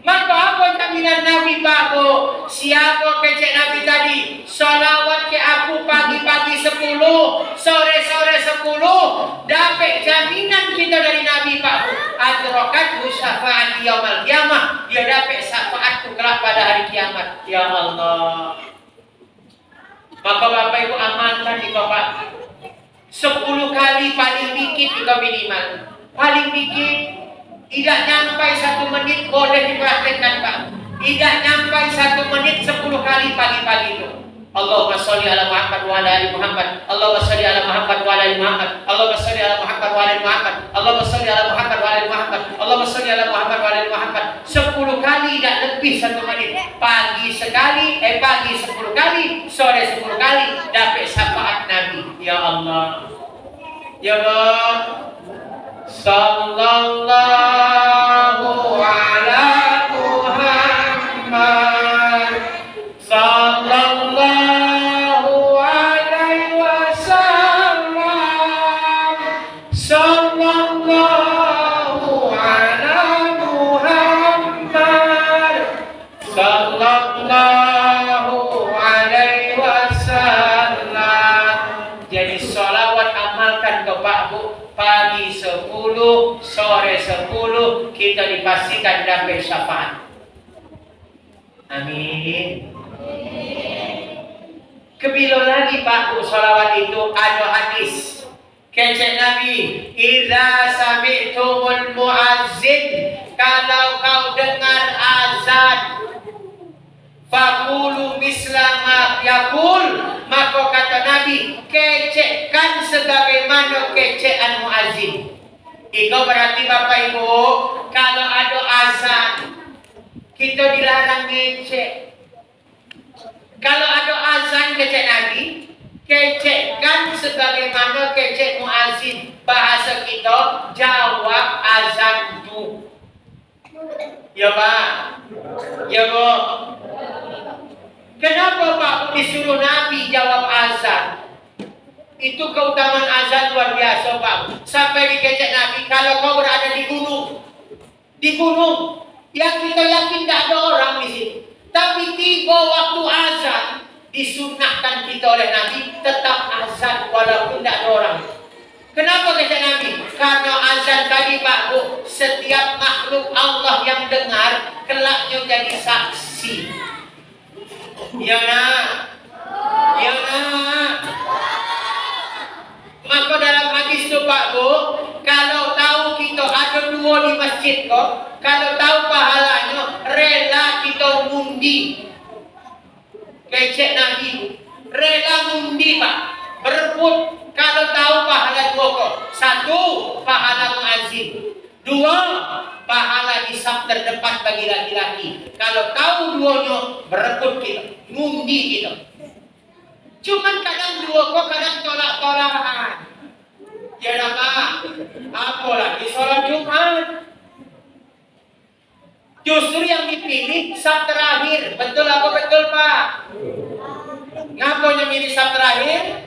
Maka apa jaminan Nabi, Pak Bu? Siapa kecek Nabi tadi? Salawat ke aku pagi-pagi 10, sore-sore 10. Dapat jaminan kita dari Nabi, Pak Bu. Adrokat syafaat yaumil qiyamah. Dia dapat syafaatku kelak pada hari kiamat. Ya Allah. Maka Bapak Ibu amalkan di Bapak. 10 kali paling dikit juga minimal. Paling dikit. Tidak nyampai 1 menit, boleh dipraktekkan Pak. Tidak nyampai 1 menit 10 kali pagi-pagi itu. Allahumma sholli ala Muhammad wa ala ali Muhammad. Allahumma sholli ala Muhammad wa ala ali Muhammad. Allahumma sholli ala Muhammad wa ala ali Muhammad. Allahumma sholli ala Muhammad wa ala ali Muhammad. Allahumma sholli ala Muhammad wa ala ali Muhammad. 10 kali, tidak lebih 1 menit. Pagi sekali, pagi 10 kali, sore 10 kali, dapat syafaat Nabi. Ya Allah. Ya Allah. Sallallahu ala Muhammad. Sallallahu alaihi wasallam. Sallallahu ala Muhammad. Sallallahu alaihi wasallam. Jadi sholawat amalkan ke Pak Bu. Pagi 10, sore 10 kita dipastikan dapat syafaat. Amin. Kebilo lagi Pak Bu sholawat itu ada hadis. Kecek Nabi, idza sami'tumul muazzin, kalau kau dengar azan, fakulu mislama yakul, maka kata Nabi, kecekkan sebagaimana kecekan muazzin. Itu berarti Bapak Ibu, kalau ada azan, kita dilarang ngecek. Kalau ada azan kecek Nabi, kecekkan sebagaimana kecek muazzin. Bahasa kita, jawab azan tu. Ya Pak? Ya Bu? Kenapa Pak disuruh Nabi jawab azan? Itu keutamaan azan luar biasa Pak. Sampai dikecek Nabi, kalau kau berada di gunung yang kita yakin tidak ada orang di situ, tapi tiba waktu azan, disunnahkan kita oleh Nabi tetap azan walaupun tidak ada orang. Kenapa kata Nabi? Karena azan tadi Pak Bu, setiap makhluk Allah yang dengar kelaknya jadi saksi. Ya nak, ya nak. Maka dalam hadis itu Pak Bu, kalau tahu kita ada dua di masjid kok, kalau tahu pahalanya, rela kita mundi. Kecek Nabi, rela mundi Pak, berebut. Kalau tahu pahala dua kok, satu pahala muazzin, dua pahala di saf terdepan bagi laki-laki. Kalau tahu duanya, berebut kita, mundi kita. Cuman kadang dua kok, kadang tolak-tolakan. Ya Pak, apalagi sholat Jumat. Justru yang dipilih saf terakhir. Betul apa betul Pak? Ngapa yang milih saf terakhir?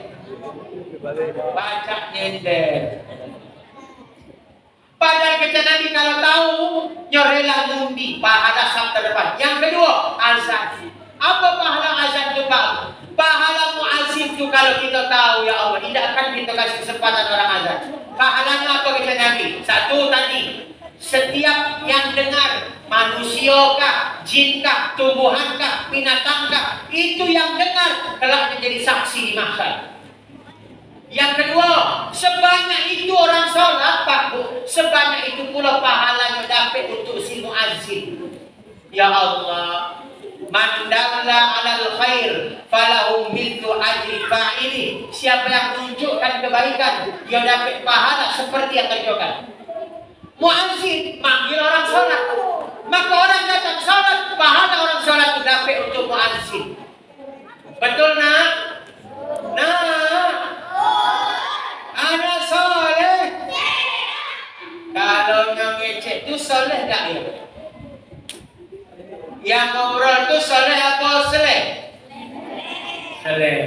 Baca nyender. Padahal kata Nabi kalau tahu nyorela mundi pahala saf terdepan. Yang kedua azan. Apa pahala azan itu Pak? Pahala muazzin itu kalau kita tahu ya Allah, tidak akan kita kasih kesempatan orang azan. Pahalanya apa kata Nabi? Satu tadi, setiap yang dengar, manusia kah, jin kah, tumbuhan kah, binatang kah, itu yang dengar telah menjadi saksi di mahsyar. Yang kedua, sebanyak itu orang sholat Pak Bu, sebanyak itu pula pahalanya dapat untuk si muazzin. Ya Allah, man dalla 'alal khair falahu mithlu ajri fa'ili. Siapa yang menunjukkan kebaikan, dia dapat pahala seperti yang kerjakan. Muazzin manggil orang sholat, maka orang datang sholat, pahala orang sholat itu dapat untuk muazzin. Betul nak? Nah, anak soleh. Kalau yang ngecek itu soleh tak ya? Yang ngobrol itu soleh apa seleh? Seleh.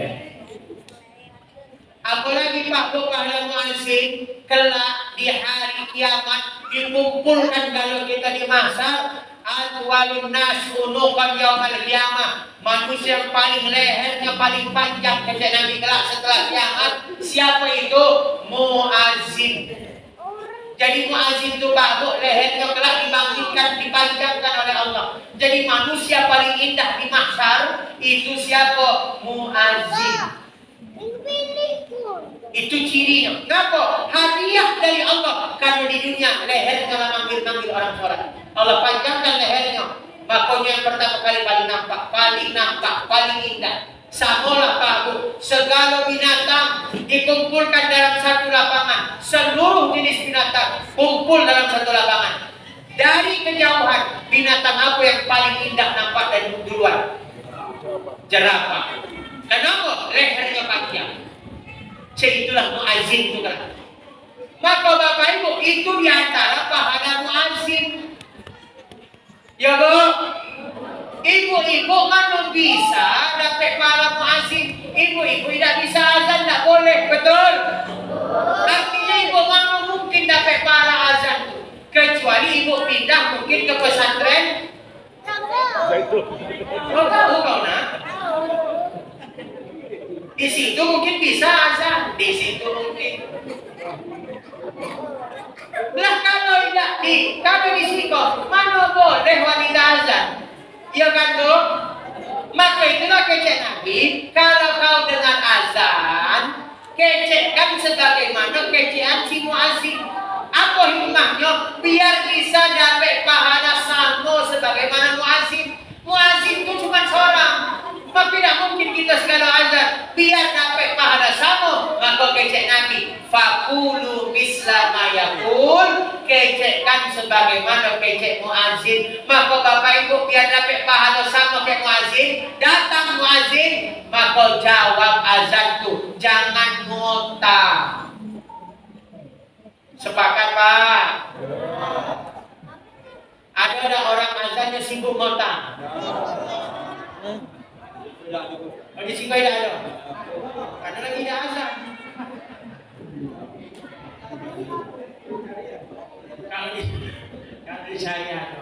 Apalagi Pak Bu pahala muazzin, kelak di hari kiamat dikumpulkan kalau kita di mahsyar, atwalun nas unuqan yaumal qiyamah. Manusia yang paling lehernya paling panjang kata Nabi kelak setelah kiamat. Siapa itu? Muazzin. Jadi muazzin itu Pak Bu, lehernya kelak dibangkitkan, dipanjangkan oleh Allah. Jadi manusia paling indah di mahsyar itu siapa? Muazzin. Itu cirinya. Kenapa? Hadiah dari Allah. Karena di dunia lehernya manggil-manggil orang sholat. Allah panjangkan lehernya. Makanya yang pertama kali paling nampak, paling indah. Samalah Pak Bu, segala binatang dikumpulkan dalam satu lapangan. Seluruh jenis binatang kumpul dalam satu lapangan. Dari kejauhan, binatang apa yang paling indah nampak dari duluan? Jerapah. Kenapa? Lehernya panjang. Itulah muazzin itu kan. Maka Bapak Ibu, itu diantara pahala muazzin. Ya Bu, ibu-ibu kan bisa dapat pahala muazzin. Ibu-ibu tidak bisa azan, tidak boleh, betul? Artinya ibu kan mungkin dapat pahala azan, kecuali ibu pindah mungkin ke pesantren. Kau tahu kau nak? Di situ mungkin bisa azan, di situ mungkin. Lah kalau tidak kalau di situ mana boleh wanita azan? Ya kan tuh? Maka itulah kecek Nabi. Kalau kau dengar azan, kecekkan sebagaimana kecekan si muazzin. Apa hikmahnya? Biar bisa dapat pahala sama sebagaimana muazzin. Muazzin itu cuma seorang. Maka tidak mungkin kita segala azan. Biar dapat pahala sama, maka kecek Nabi. Fakulu misla ma yakul, kecekkan sebagaimana kecek muazzin. Maka Bapak Ibu biar dapat pahala sama kayak muazzin, datang muazzin, maka jawab azan tuh, jangan ngota. Sepakat Pak? Ada orang azannya sibuk ngota. Oh, di sini tidak ada. Karena lagi tidak azan. Kalau di saya.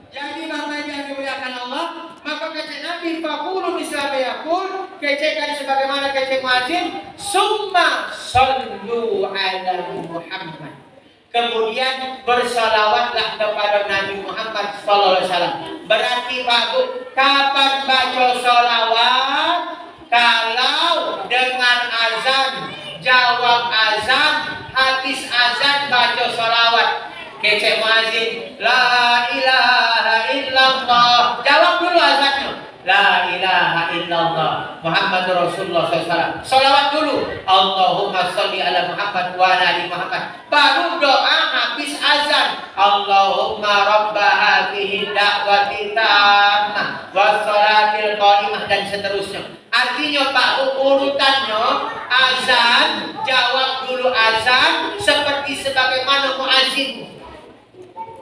Jadi maknanya dimuliakan Allah, maka kecek Nabi fakulu misla yakul, kecekkan sebagaimana kecek muazzin, summa sallu ala Muhammad. Kemudian bersalawatlah kepada Nabi Muhammad sallallahu alaihi wasallam. Berarti Pak Bu, kapan baca salawat? Kalau dengar azan, jawab azan, habis azan baca salawat. Kecek muazzin, la ilaha illallah. Jawab dulu azannya. La ilaha illallah Muhammadur Rasulullah SAW. Salawat dulu. Allahumma sholli ala Muhammad wa ala ali Muhammad. Baru doa habis azan. Allahumma rabba hadhihi da'wati tammah wa sholatil qa'imah dan seterusnya. Artinya Pak, urutannya azan, jawab dulu azan seperti sebagaimana muazzin.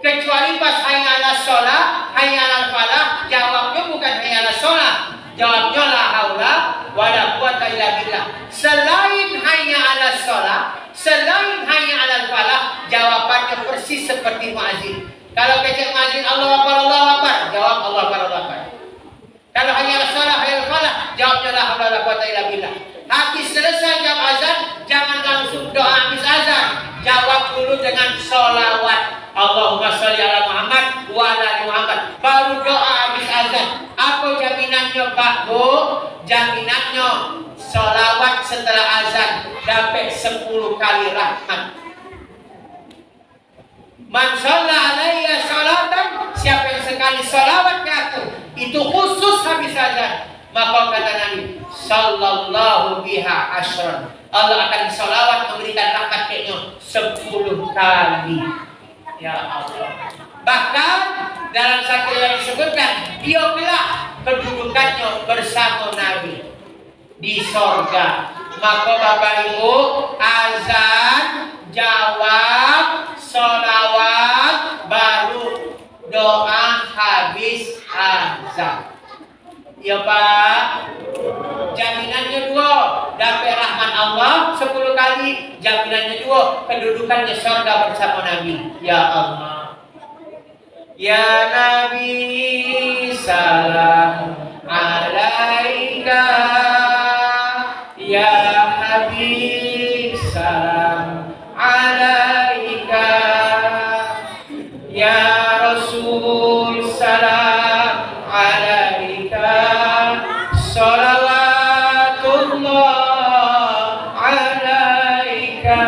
Kecuali pas hayya 'alas shalah, hayya 'alal falah, jawabnya bukan hayya 'alas shalah, jawabnya la haula wala quwata illa billah. Selain hayya 'alas shalah, selain hayya 'alal falah, jawabannya persis seperti muazzin. Kalau kecek muazzin Allahu akbar, jawab Allahu akbar. Kalau hayya 'alas shalah, hayya 'alal falah, jawabnya la haula wala quwata illa billah. Habis selesai jawab azan, jangan langsung doa habis azan. Jawab dulu dengan sholawat. Allahumma sholli ala Muhammad wa ala ali Muhammad. Baru doa habis azan. Apa jaminannya Pak Bu? Jaminannya sholawat setelah azan dapat 10 kali rahmat. Man shalla alayya sholatan, siapa yang sekali sholawat ke aku, itu khusus habis azan, maka kata Nabi sallallahu biha asyran, Allah akan sholawat memberikan rahmat kayaknya 10 kali. Ya Allah. Bahkan dalam satu yang disebutkan, dia kelak kedudukannya bersama Nabi di sorga. Maka Bapak Ibu, azan, jawab, sholawat, baru doa habis azan. Ya Pak. Jaminannya 2, dapat rahmat Allah 10 kali. Jaminannya 2, kedudukannya surga bersama Nabi. Ya Allah. Ya Nabi salam alaika, ya Habib salam alaika, ya Rasul salam alaika, salawatullah alaika.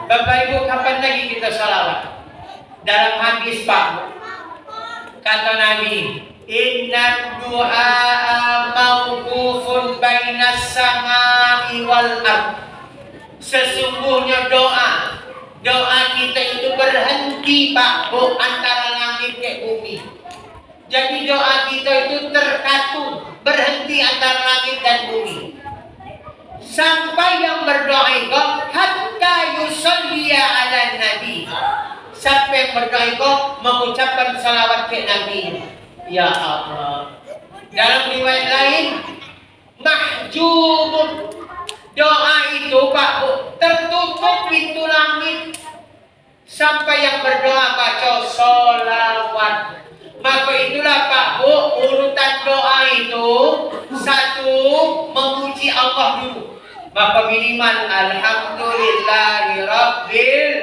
Bapak Ibu, kapan lagi kita salawat? Dalam hadis Pak, kata Nabi, inna du'a mawqufun bainas samai wal ard. Sesungguhnya doa kita itu berhenti Pak Bu, antara langit ke bumi. Jadi doa kita itu terkatung, berhenti antara langit dan bumi. Sampai yang berdoa itu hatta yusalliya ala nabi. Siapa yang berdoa itu mengucapkan salawat ke Nabi. Ya Allah. Dalam riwayat lain, mahjubun. Doa itu Pak Bu, tertutup pintu langit sampai yang berdoa baca salawat. Maka itulah Pak Bu, urutan doa itu satu memuji Allah dulu. Maka minimal alhamdulillahi rabbil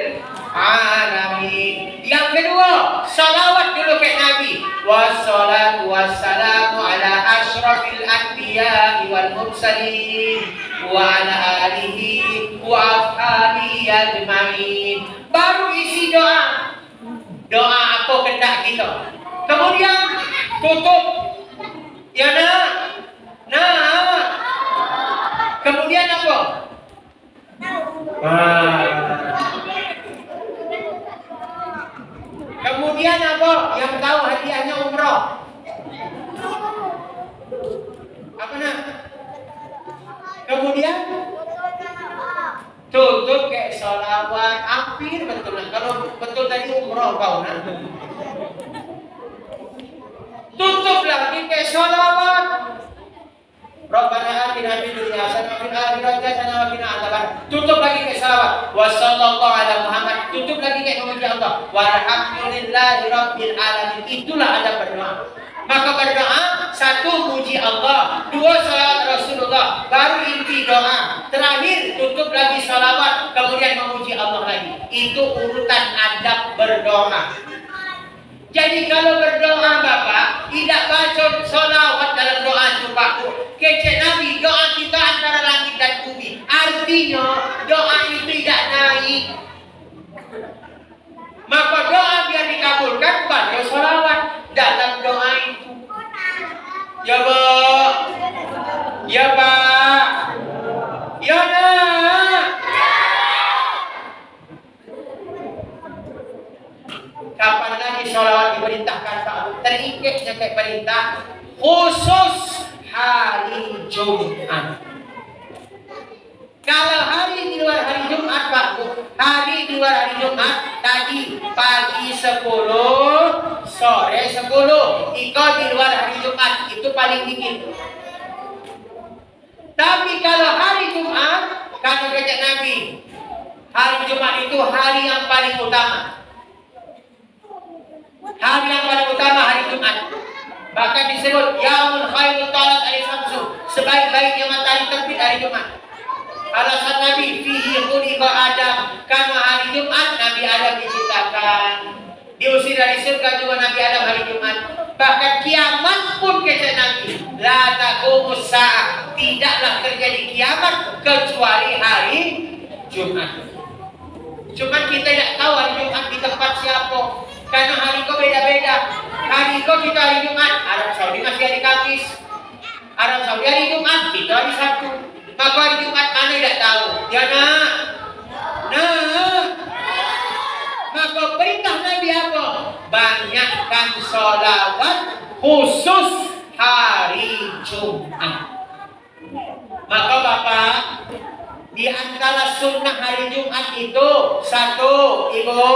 alamin. Yang kedua, salawat dulu ke Nabi. Wassalatu wassalamu ala asyrafil anbiya'i wal mursalin wa ala alihi wa ashabihi ajma'in. Baru isi doa. Doa apa kendak kita. Kemudian tutup. Ya nak. Nah. Kemudian apa? Kemudian apa? Yang tahu hadiahnya umroh. Apa nak? Kemudian tutup kayak salawat. Hampir betul nak. Kalau betul tadi umroh kau nak. Tutup lagi kayak salawat. Rabbana atina fid dunya hasanah wa fil akhirati hasanah wa qina adzabannar. Tutup lagi ke salawat. Wassallallahu ala Muhammad. Tutup lagi ke memuji Allah. Walhamdulillahi rabbil alamin. Itulah adab berdoa. Maka berdoa, satu puji Allah, dua salawat Rasulullah, baru inti doa. Terakhir tutup lagi salawat, kemudian memuji Allah lagi. Itu urutan adab berdoa. Jadi kalau berdoa Bapak, tidak baca salawat dalam doa itu Pak. Kecek Nabi, doa kita antara langit dan bumi. Artinya doa itu tidak naik. Maka doa biar dikabulkan, baca salawat dalam doa itu. Ya Pak. Ya Pak. Ya Nak. Kapan lagi sholawat diperintahkan Pak? Terikatnya kayak perintah khusus hari Jumat. Kalau hari di luar hari Jumat Pak Bu, hari di luar hari Jumat tadi pagi 10, sore 10, ikut di luar hari Jumat itu paling dikit. Tapi kalau hari Jumat, kata kejak Nabi, hari Jumat itu hari yang paling utama. Hari yang paling utama hari Jumat. Bahkan disebut yaumul khairul talat al-samsu, sebaik-baiknya matahari terbit hari Jumat. Alasan Nabi fihi khuliqa Adam, karena hari Jumat Nabi Adam diciptakan. Diusir dari surga juga Nabi Adam hari Jumat. Bahkan kiamat pun kata Nabi, la taqumus saah, tidaklah terjadi kiamat kecuali hari Jumat. Cuma kita tidak tahu hari Jumat di tempat siapa. Karena hari kau beda-beda. Hari kau kita hari Jumat, Arab Saudi masih hari Kamis. Arab Saudi hari Jumat, kita hari Sabtu. Maka hari Jumat mana tidak tahu. Ya nak. Nah. Maka perintah Nabi apa? Banyakkan sholawat khusus hari Jumat. Maka Bapak, di antara sunnah hari Jumat itu satu, Ibu,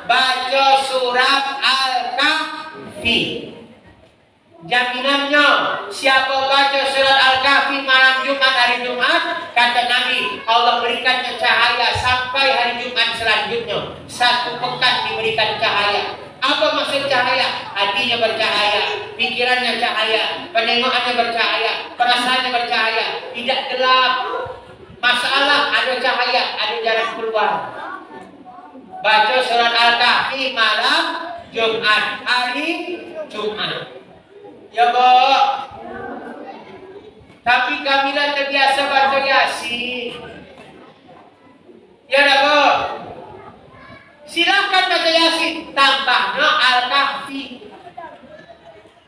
baca surat Al-Kahfi. Jaminannya, siapa baca surat Al-Kahfi malam Jumat hari Jumat, kata Nabi, Allah berikannya cahaya sampai hari Jumat selanjutnya. 1 pekan diberikan cahaya. Apa maksud cahaya? Hatinya bercahaya, pikirannya cahaya, pendengarannya bercahaya, perasaannya bercahaya, tidak gelap. Masalah ada cahaya, ada jalan keluar. Baca surat Al-Kahfi malam Jumat, hari Jumat. Ya Bu. Tapi kamilah terbiasa baca Yasin. Ya dah Bu. Silakan baca Yasin, tambahnya Al-Kahfi.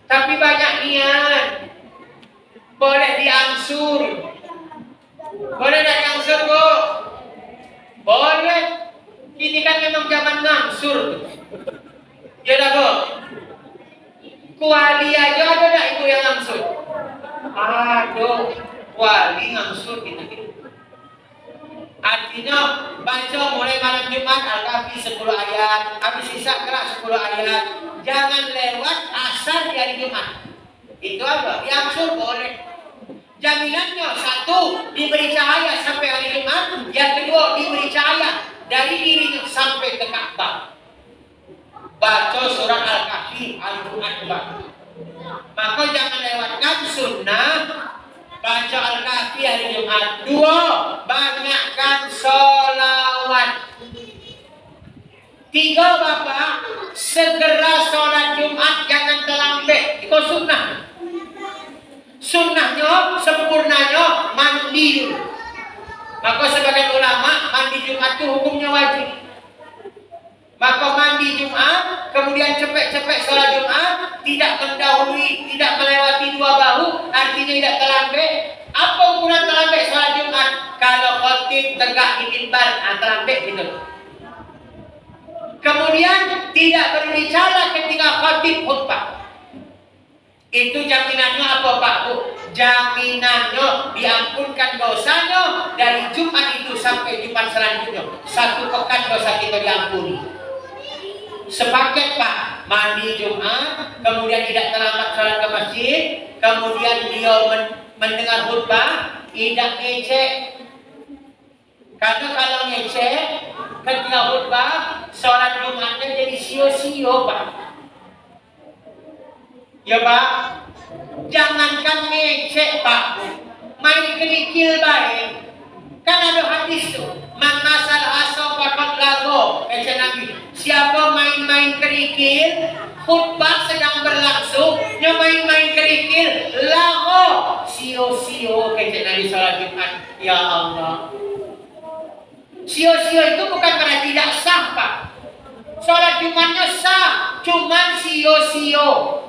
Tapi banyak niat. Boleh diangsur. Boleh tak diangsur Bu? Boleh. Ini kan memang zaman ngangsur. Ya dah Bu. Kuali aja ada tak ibu yang ngangsur? Aduh, kuali ngangsur gitu. Artinya baca mulai malam Jumat Al-Kahfi 10 ayat, habis Isya kerak 10 ayat. Jangan lewat asar di hari Jumat. Itu apa? Diangsur boleh. Jaminannya satu, diberi cahaya sampai hari Jumat. Yang kedua, diberi cahaya dari dirinya sampai ke Ka'bah. Baca surat Al-Kahfi Al-Jumat. Maka jangan lewatkan sunnah baca Al-Kahfi hari Jumat. Dua, banyakkan sholawat. Tiga, Bapak, segera sholat Jumat, jangan terlambat. Itu sunnah. Sunnahnya, sempurnanya, mandi dulu. Maka sebagian ulama, mandi Jumat itu hukumnya wajib. Maka mandi Jumat, kemudian cepet-cepet sholat Jumat, tidak mendahului, tidak melewati 2 bahu, artinya tidak terlambat. Apa ukuran terlambat sholat Jumat? Kalau khotib tegak di mimbar, terlambat gitu. Kemudian tidak berbicara ketika khotib khutbah. Itu jaminannya apa Pak Bu? Jaminannya diampunkan dosanya dari Jumat itu sampai Jumat selanjutnya. 1 pekan dosa kita diampuni. Sepaket Pak, mandi Jumat, kemudian tidak terlambat sholat ke masjid, kemudian dia mendengar khutbah, tidak ngecek. Karena kalau ngecek, ketika khutbah, sholat Jumatnya jadi sio-sio Pak. Ya Pak, jangankan ngecek Pak, main kerikil baik. Kan ada hadis tuh, man masal aso fakat lago, kata Nabi. Siapa main-main kerikil, khutbah sedang berlangsung, yang main-main kerikil, lago, sio-sio, kata Nabi sholat Jumat. Ya Allah. Sio-sio itu bukan karena tidak sah Pak. Sholat Jumatnya sah, cuman sio-sio.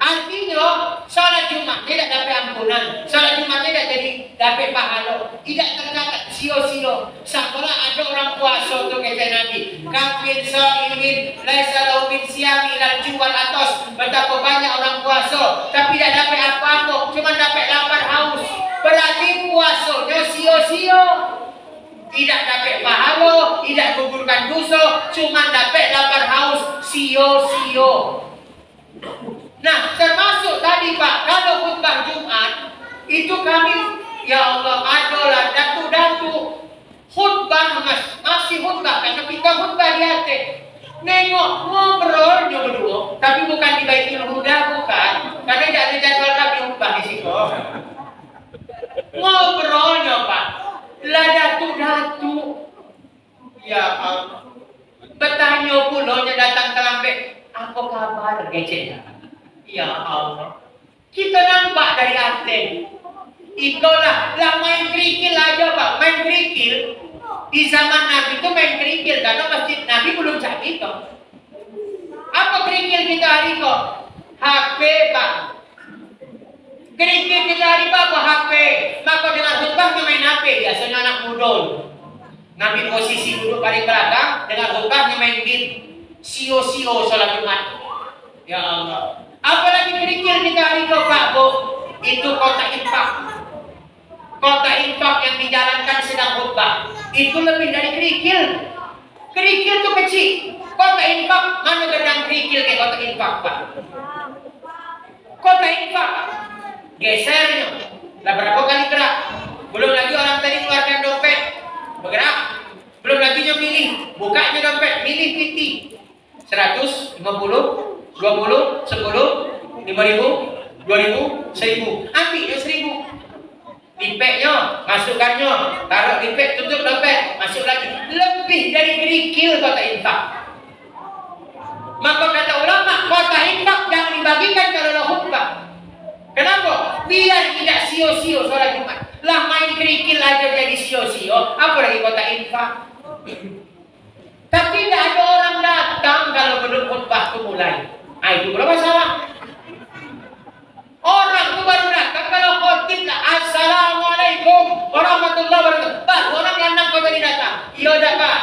Artinya sholat Jumat tidak dapat ampunan, sholat Jumat tidak jadi dapat pahala, tidak tercatat sio-sio. Sekolah ada orang puasa tu kata Nabi, kafir sa'imin laisa lahu min siyami lal juwal atos. Betapa banyak orang puasa tapi tidak dapat apa-apa, cuma dapat lapar haus. Berarti puasanya sio-sio. Tidak dapat pahala, tidak gugurkan dosa, cuma dapat lapar haus, sio-sio. Nah, termasuk tadi Pak, kalau khutbah Jumat itu kami, ya Allah, adalah datu-datu khutbah masih khutbah, karena kita khutbah di atas. Nengok ngobrolnya berdua, tapi bukan di Baitul Huda, bukan, karena tidak ada jadwal kami khutbah di situ. Ngobrolnya Pak, lah datu-datu, ya Allah. Bertanya pulaunya datang terlambat, apa kabar kecil? Ya Allah, kita nampak dari atas. Itulah main kerikil aja Pak, main kerikil. Di zaman Nabi itu main kerikil karena masjid Nabi belum jadi toh. Apa kerikil kita hari itu? HP Pak. Kerikil kita hari apa? HP. Maka dengan khutbah main HP, biasanya anak muda. Nabi posisi duduk paling belakang, dengan khutbah main game. Sio-sio sholat Jumat. Ya Allah. Apalagi kerikil kita hari itu Pak Bu, itu kota infak. Kota infak yang dijalankan sedang khutbah, itu lebih dari kerikil. Kerikil itu kecil. Kota infak, mana gedang kerikil kayak kota infak Pak. Kota infak, gesernya, lah berapa kali gerak. Belum lagi orang tadi keluarkan dompet, bergerak. Belum lagi dia milih, bukanya dompet, milih PT 100, 50, 20, 10, 5.000, 2.000, 1.000. Ambil dia 1.000. Dipeknya, masukkannya, taruh dipek, tutup dompet, masuk lagi. Lebih dari kerikil kota infak. Maka kata ulama, kota infak jangan dibagikan kalau ada khutbah. Kenapa? Biar tidak sio-sio sholat Jumat. Lah main kerikil aja jadi sio-sio, apalagi kota infak. Tapi tidak ada orang datang kalau belum khutbah itu mulai. Itu berapa masalah? Orang itu baru datang kalau khotib lah, Assalamualaikum warahmatullahi wabarakatuh. Pak, orang landang kau tadi datang. Iya dah Pak.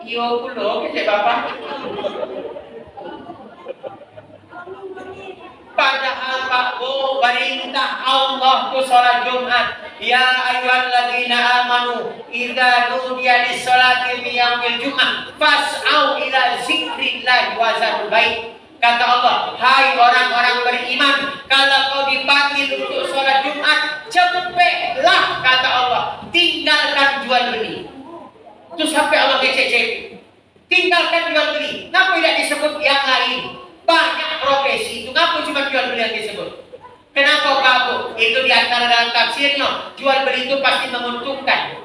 Iya pula, kata Bapak. Padahal Pak Bu, perintah Allah tu salat Jumat. Ya ayyuhalladzina amanu idza nudiya lis-salati min yaumil jum'ah fas'au ila zikrillah wa zarul bait. Kata Allah, hai orang-orang beriman, kalau kau dipanggil untuk sholat Jumat, cepatlah, kata Allah, tinggalkan jual beli. Itu sampai Allah kecek-cek. Tinggalkan jual beli. Kenapa tidak disebut yang lain? Banyak profesi itu, kenapa cuma jual beli yang disebut? Kenapa kamu? Itu diantara dalam tafsirnya, jual beli itu pasti menguntungkan.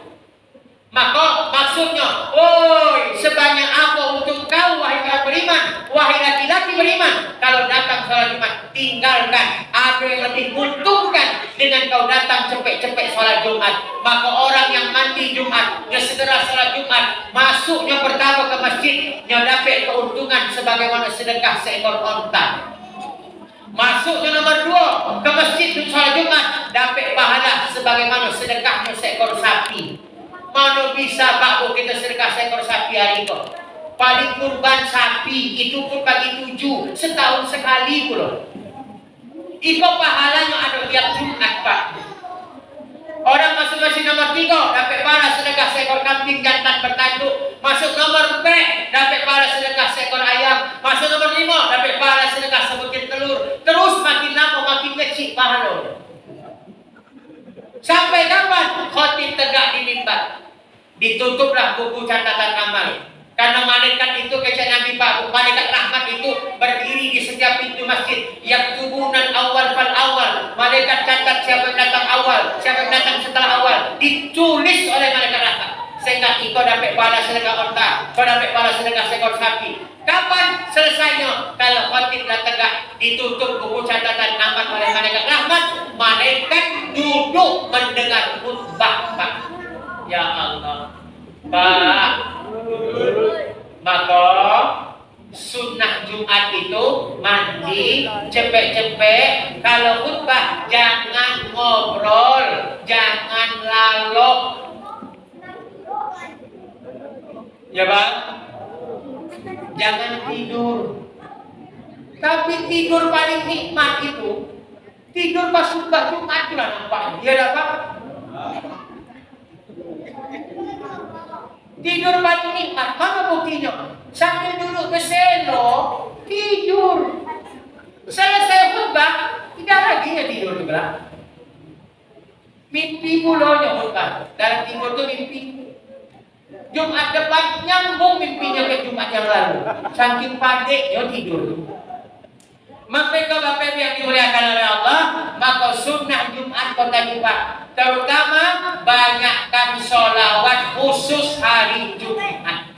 Maka maksudnya, oi, sebanyak apa untuk kau wahai orang beriman, wahai laki-laki beriman, kalau datang sholat Jumat, tinggalkan. Ada yang lebih menguntungkan dengan kau datang cepet-cepet sholat Jumat. Maka orang yang mandi Jumat, dia segera sholat Jumat, masuknya pertama ke masjid, dia dapat keuntungan sebagaimana sedekah seekor onta. Masuknya nomor 2 ke masjid untuk sholat Jumat, dapat pahala sebagaimana sedekahnya seekor sapi. Mana bisa Pak Bu kita sedekah seekor sapi hari itu? Paling kurban sapi itu pun bagi 7 setahun sekali pula. Itu pahalanya ada tiap Jumat Pak. Orang masuk masjid nomor 3 dapat pahala sedekah seekor kambing jantan bertanduk. Masuk nomor 4 dapat pahala sedekah seekor ayam. Masuk nomor 5 dapat pahala sedekah sebutir telur. Terus makin lama makin kecil pahala. Sampai kapan khotib tegak di mimbar? Ditutuplah buku catatan amal. Karena malaikat itu kata Nabi Pak, malaikat rahmat itu berdiri di setiap pintu masjid. Yaktubunan awal fal awal. Malaikat catat siapa yang datang awal, siapa yang datang setelah awal. Ditulis oleh malaikat rahmat. Sehingga kau dapat pahala sedekah onta, kau dapat pahala sedekah seekor sapi. Kapan selesainya? Kalau khotib dah tegak, ditutup buku catatan amal oleh malaikat rahmat. Malaikat duduk mendengar khutbah Pak. Ya Allah, Pak. Maka sunnah Jumat itu mandi cepet-cepet. Kalau khutbah jangan ngobrol, jangan lalok. Ya Pak, jangan tidur. Tapi tidur paling nikmat itu tidur pas khutbah Jumat itu lah nampaknya. Ya dah Pak. Tidur paling nikmat, mana buktinya? Sambil duduk berselo, tidur. Selesai khutbah, tidak lagi ya tidur juga. Mimpi mulanya khutbah. Dalam tidur itu mimpi. Jumat depan nyambung mimpinya ke Jumat yang lalu. Saking pandainya tidur. Maka Bapak yang dimuliakan oleh Allah, maka sunnah Jumat kota Pak, terutama banyakkan sholawat khusus hari Jumat.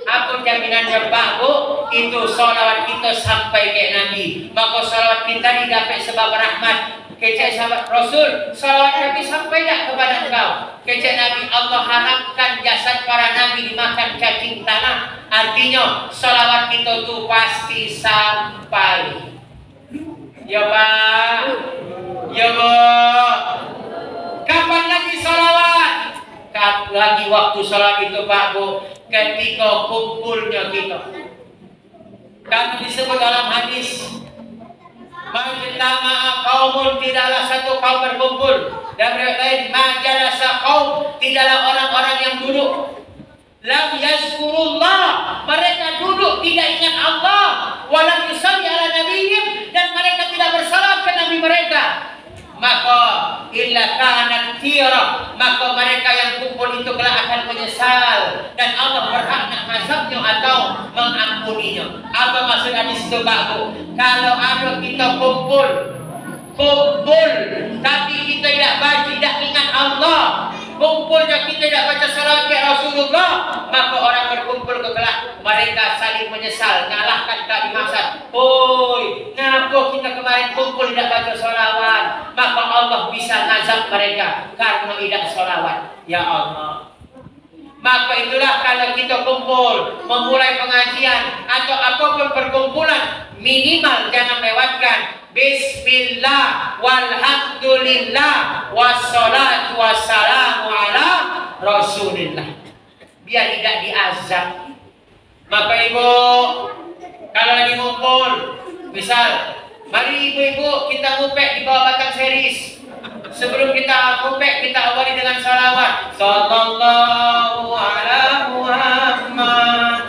Apa jaminannya Pak Bu? Itu sholawat kita sampai ke Nabi. Maka sholawat kita didapat sebab rahmat. Kecek sahabat Rasul, sholawat Nabi sampai tak kepada engkau. Kecek Nabi, Allah haramkan jasad para Nabi dimakan cacing tanah. Artinya sholawat kita tu pasti sampai. Ya Pak, ya Bu. Kapan lagi sholawat? Lagi waktu sholawat itu Pak Bu, ketika kumpulnya kita. Kan disebut dalam hadis, majtama'a qaumun, tidaklah satu kaum berkumpul. Dan riwayat lain, majalasa qaum, tidaklah orang-orang yang duduk. Lam yazkurullah, mereka duduk tidak ingat Allah. Walam yusalli ala nabiyyin, dan mereka tidak bersalat ke nabi mereka. Maka illa kanat tira, maka mereka yang kumpul itu kelak akan menyesal, dan Allah berhak nak mazhabnya atau mengampuninya. Apa maksud hadis itu Pak Bu? Kalau ada kita kumpul tapi kita tidak ingat Allah, kumpulnya kita tidak baca salawat ke Rasulullah, maka orang berkumpul ke kelak mereka saling menyesal, nyalahkan tak dimaksud. Oi, kenapa kita kemarin kumpul tidak baca salawat? Maka Allah bisa ngazab mereka karena tidak salawat. Ya Allah. Maka itulah kalau kita kumpul, memulai pengajian atau apapun perkumpulan, minimal jangan lewatkan Bismillah walhamdulillah wassalatu wassalamu ala Rasulillah, biar tidak diazab. Maka Ibu, kalau lagi ngumpul, misal Mari ibu-ibu kita ngupek di bawah batang seris. Sebelum kita ngupek, kita awali dengan salawat. Sallallahu ala Muhammad,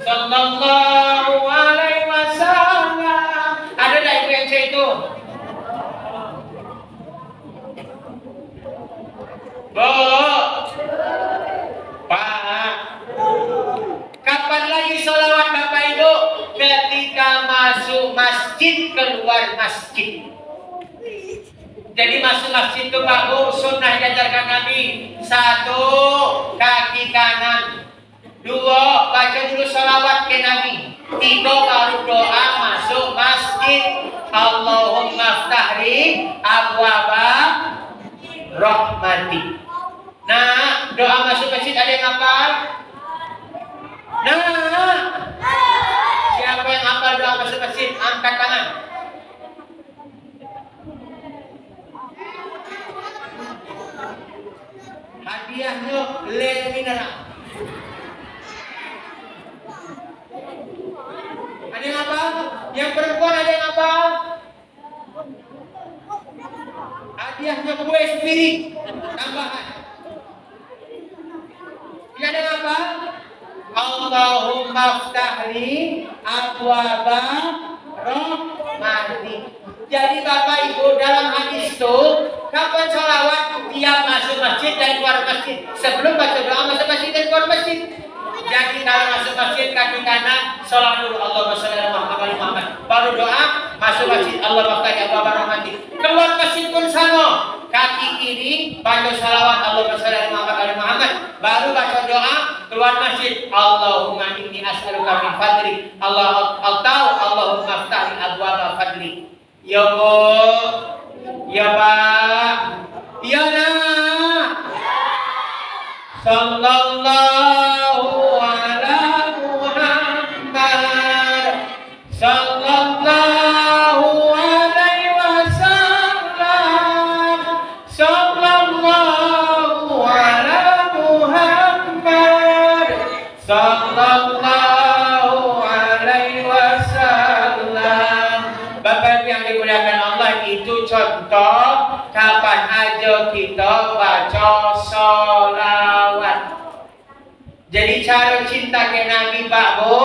sallallahu alaihi wasallam. Ada tak ibu yang saya itu? Bu, Pak, kapan lagi salawat Bapak Ibu? Ketika masuk masjid, keluar masjid. Jadi masuk masjid itu Pak Bu, sunnah diajarkan Nabi. 1, kaki kanan. 2, baca dulu salawat ke Nabi. 3, baru doa masuk masjid. Allahumma ftahli abwaba rahmati. Nah, doa masuk masjid ada yang hafal? Nah, siapa yang hafal doa masuk masjid? Angkat tangan. Hadiahnya lel mineral. Ada yang hafal? Yang perempuan ada yang hafal? Hadiahnya kue spirit tambahan. Tidak ada yang hafal? Allahumma ftahli abwaba rahmati. Jadi Bapak Ibu dalam hadis itu kapan salawat? Tiap masuk masjid dan keluar masjid. Sebelum baca doa masuk masjid dan keluar masjid. Jadi kalau masuk masjid kaki kanan salat dulu Allahumma shalli ala Muhammad. Baru doa masuk masjid Allahumma ftahli abwaba rahmati. Keluar masjid pun sama. Kaki kiri baca salawat Allahumma shalli ala Muhammad. Baru baca doa keluar masjid Allahumma inni as'aluka min fadli. Allahumma ftahli abwaba fadli. Ya Bu, ya Pak, ya Nak. Sallallahu ala Muhammad, sallallahu alaihi wasallam, sallallahu ala Muhammad, sallallahu alaihi wasallam. Bapak yang dimuliakan Allah, itu contoh kapan aja kita baca sholawat. Jadi cara cinta ke Nabi Pak Bu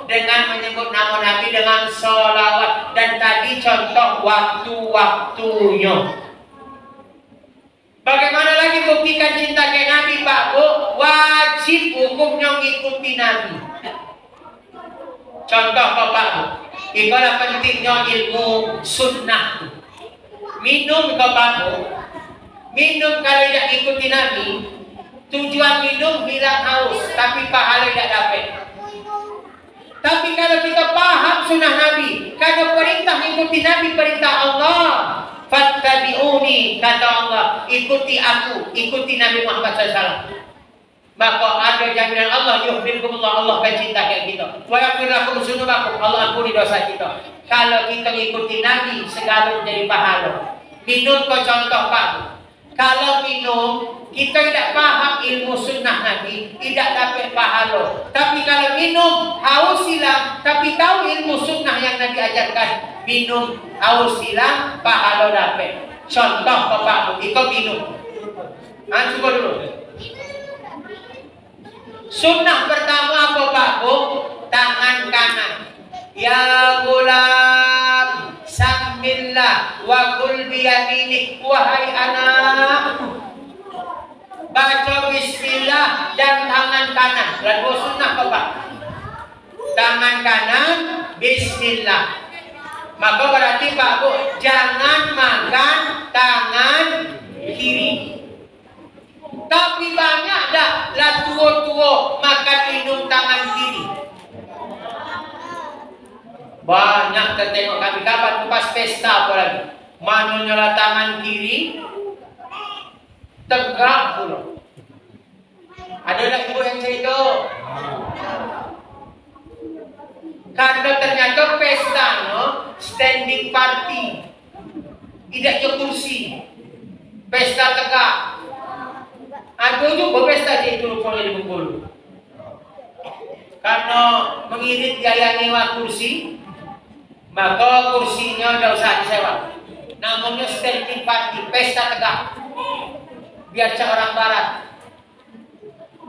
dengan menyebut nama Nabi dengan sholawat. Dan tadi contoh waktu-waktunya. Bagaimana lagi buktikan cinta ke Nabi Pak Bu? Wajib hukumnya mengikuti Nabi. Contoh Bapak Bu, itulah pentingnya ilmu sunnah. Minum Bapak Bu, minum kalau tidak ikuti Nabi, tujuan minum hilang haus, tapi pahala tidak dapat. Tapi kalau kita paham sunnah Nabi, kalau perintah ikuti Nabi, perintah Allah, fattabi'uni, kata Allah, ikuti aku, ikuti Nabi Muhammad SAW. Maka ada jaminan Allah, yuhibbukumullah, Allah mencinta kayak kita. Wa yaghfir lakum dzunubakum, Allah ampuni dosa kita. Kalau kita ikuti Nabi, segala menjadi pahala. Minum kau contoh Pak. Kalau minum, kita tidak paham ilmu sunnah Nabi, tidak dapat pahala. Tapi kalau minum, haus hilang, tapi tahu ilmu sunnah yang Nabi ajarkan, minum, haus hilang, pahala dapat. Contoh Bapak, ikut minum. Coba dulu. Sunnah pertama apa Pak Bu? Tangan kanan. Ya gulam, samillah wa kul biyaminik. Wahai anak, baca bismillah dan tangan kanan. Lalu sunnah apa Pak? Tangan kanan, bismillah. Maka berarti Pak Bu, jangan makan tangan kiri. Tapi banyak dah lah tua-tua makan minum tangan kiri. Banyak kita tengok kami kapan pas pesta apa lagi. Mana nyala tangan kiri tegak pula. Ada lagi ibu yang cerita. Karena ternyata pesta no standing party. Tidak ada kursi. Pesta tegak. Ada juga pesta di Bengkulu di Bengkulu. Karena mengirit gaya nyewa kursi, maka kursinya tidak usah disewa. Namanya standing party, pesta tegak. Biar cak orang barat.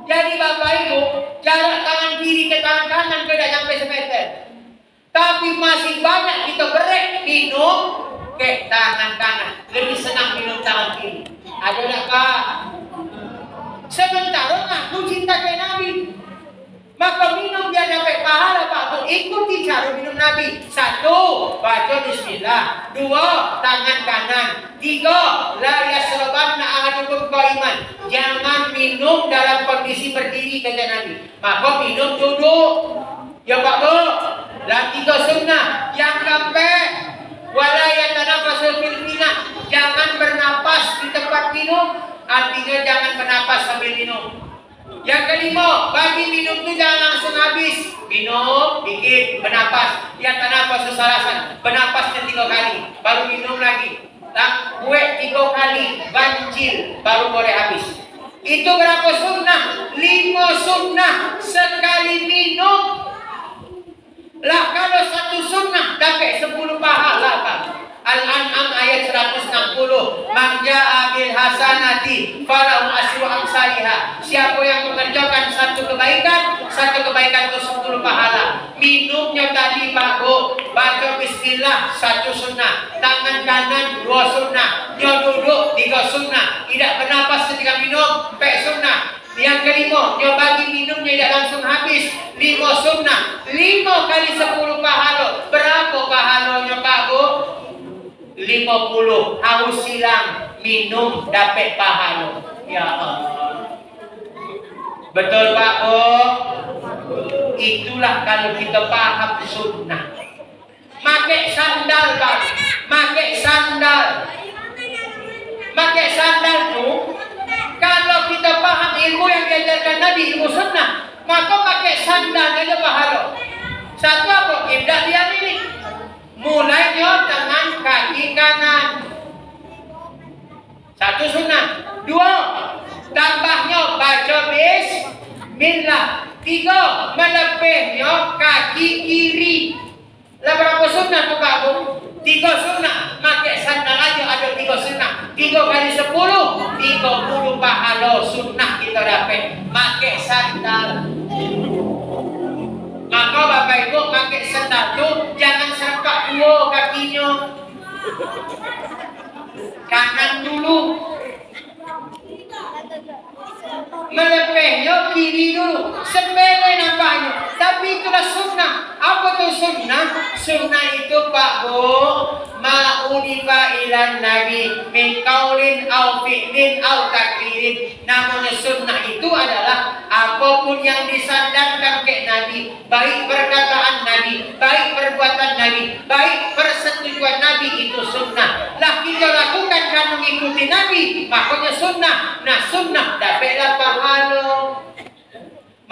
Jadi Bapak Ibu, jarak tangan kiri ke tangan kanan tidak sampai semeter. Tapi masih banyak kita berek minum ke tangan kanan. Lebih senang minum tangan kiri. Ada tak Pak? Sementara aku cinta ke Nabi. Maka minum biar dapat pahala Pak Bu. Ikuti cara minum Nabi. 1, baca bismillah. 2, tangan kanan. 3, la yasrabanna ahadukum qaiman. Jangan minum dalam kondisi berdiri kata Nabi. Maka minum duduk. Ya Pak Bu. Dan 3 sunnah. Yang keempat, wala yatanafasul fil mina. Jangan bernapas di tempat minum. Artinya jangan bernapas sambil minum. Yang kelima, bagi minum itu jangan langsung habis. Minum, dikit, bernapas. Ya tanafas sesalasan. Bernapasnya 3 kali, baru minum lagi. Kue 3 kali, banjir, baru boleh habis. Itu berapa sunnah? 5 sunnah sekali minum. Lah kalau 1 sunnah dapat 10 pahala Pak. Al-An'am ayat 160. Man ja'a bil hasanati falahu asyru amsalihha. Siapa yang mengerjakan 1 kebaikan, 1 kebaikan itu 10 pahala. Minumnya tadi Pak Bu, baca bismillah 1 sunnah, tangan kanan 2 sunnah, dia duduk 3 sunnah, tidak bernapas ketika minum 4 sunnah. Yang kelima, dia bagi minumnya tidak langsung habis 5 sunnah. 5 kali 10 pahala. Berapa pahalanya Pak Bu? 50. Haus silang, minum dapat pahala. Ya Allah. Betul Pak Bu? Itulah kalau kita paham sunnah. Pakai sandal Pak. Pakai sandal. Pakai sandal tuh. Kalau kita paham ilmu yang diajarkan Nabi, ilmu sunnah, maka pakai sandal aja pahala. 1 apa? Ibda dia ini. Mulainya tangan kaki kanan. 1 sunnah. 2, tambahnya baca bismillah. 3, melepehnya kaki kiri. Lah berapa sunnah tuh Pak Bu? 3 sunnah. Pakai sandal aja ada 3 sunnah. 3 kali 10, 30 pahala sunnah kita dapat. Pakai sandal. Maka Bapak Ibu pakai sandal tuh jangan serpak 2 kakinya. Kanan dulu. Melepehnya kiri dulu. Sepele nampaknya, tapi itulah sunnah. Apa tuh sunnah? Sunnah itu Pak Bu, ma'unifa ilan nabi min qaulin au fi'lin au takririn. Namanya sunnah itu adalah apapun yang disandarkan ke Nabi, baik perkataan Nabi, baik perbuatan Nabi, baik persetujuan Nabi, itu sunnah. Lah kita lakukan kan mengikuti Nabi, makanya sunnah. Nah sunnah dapatlah pahala.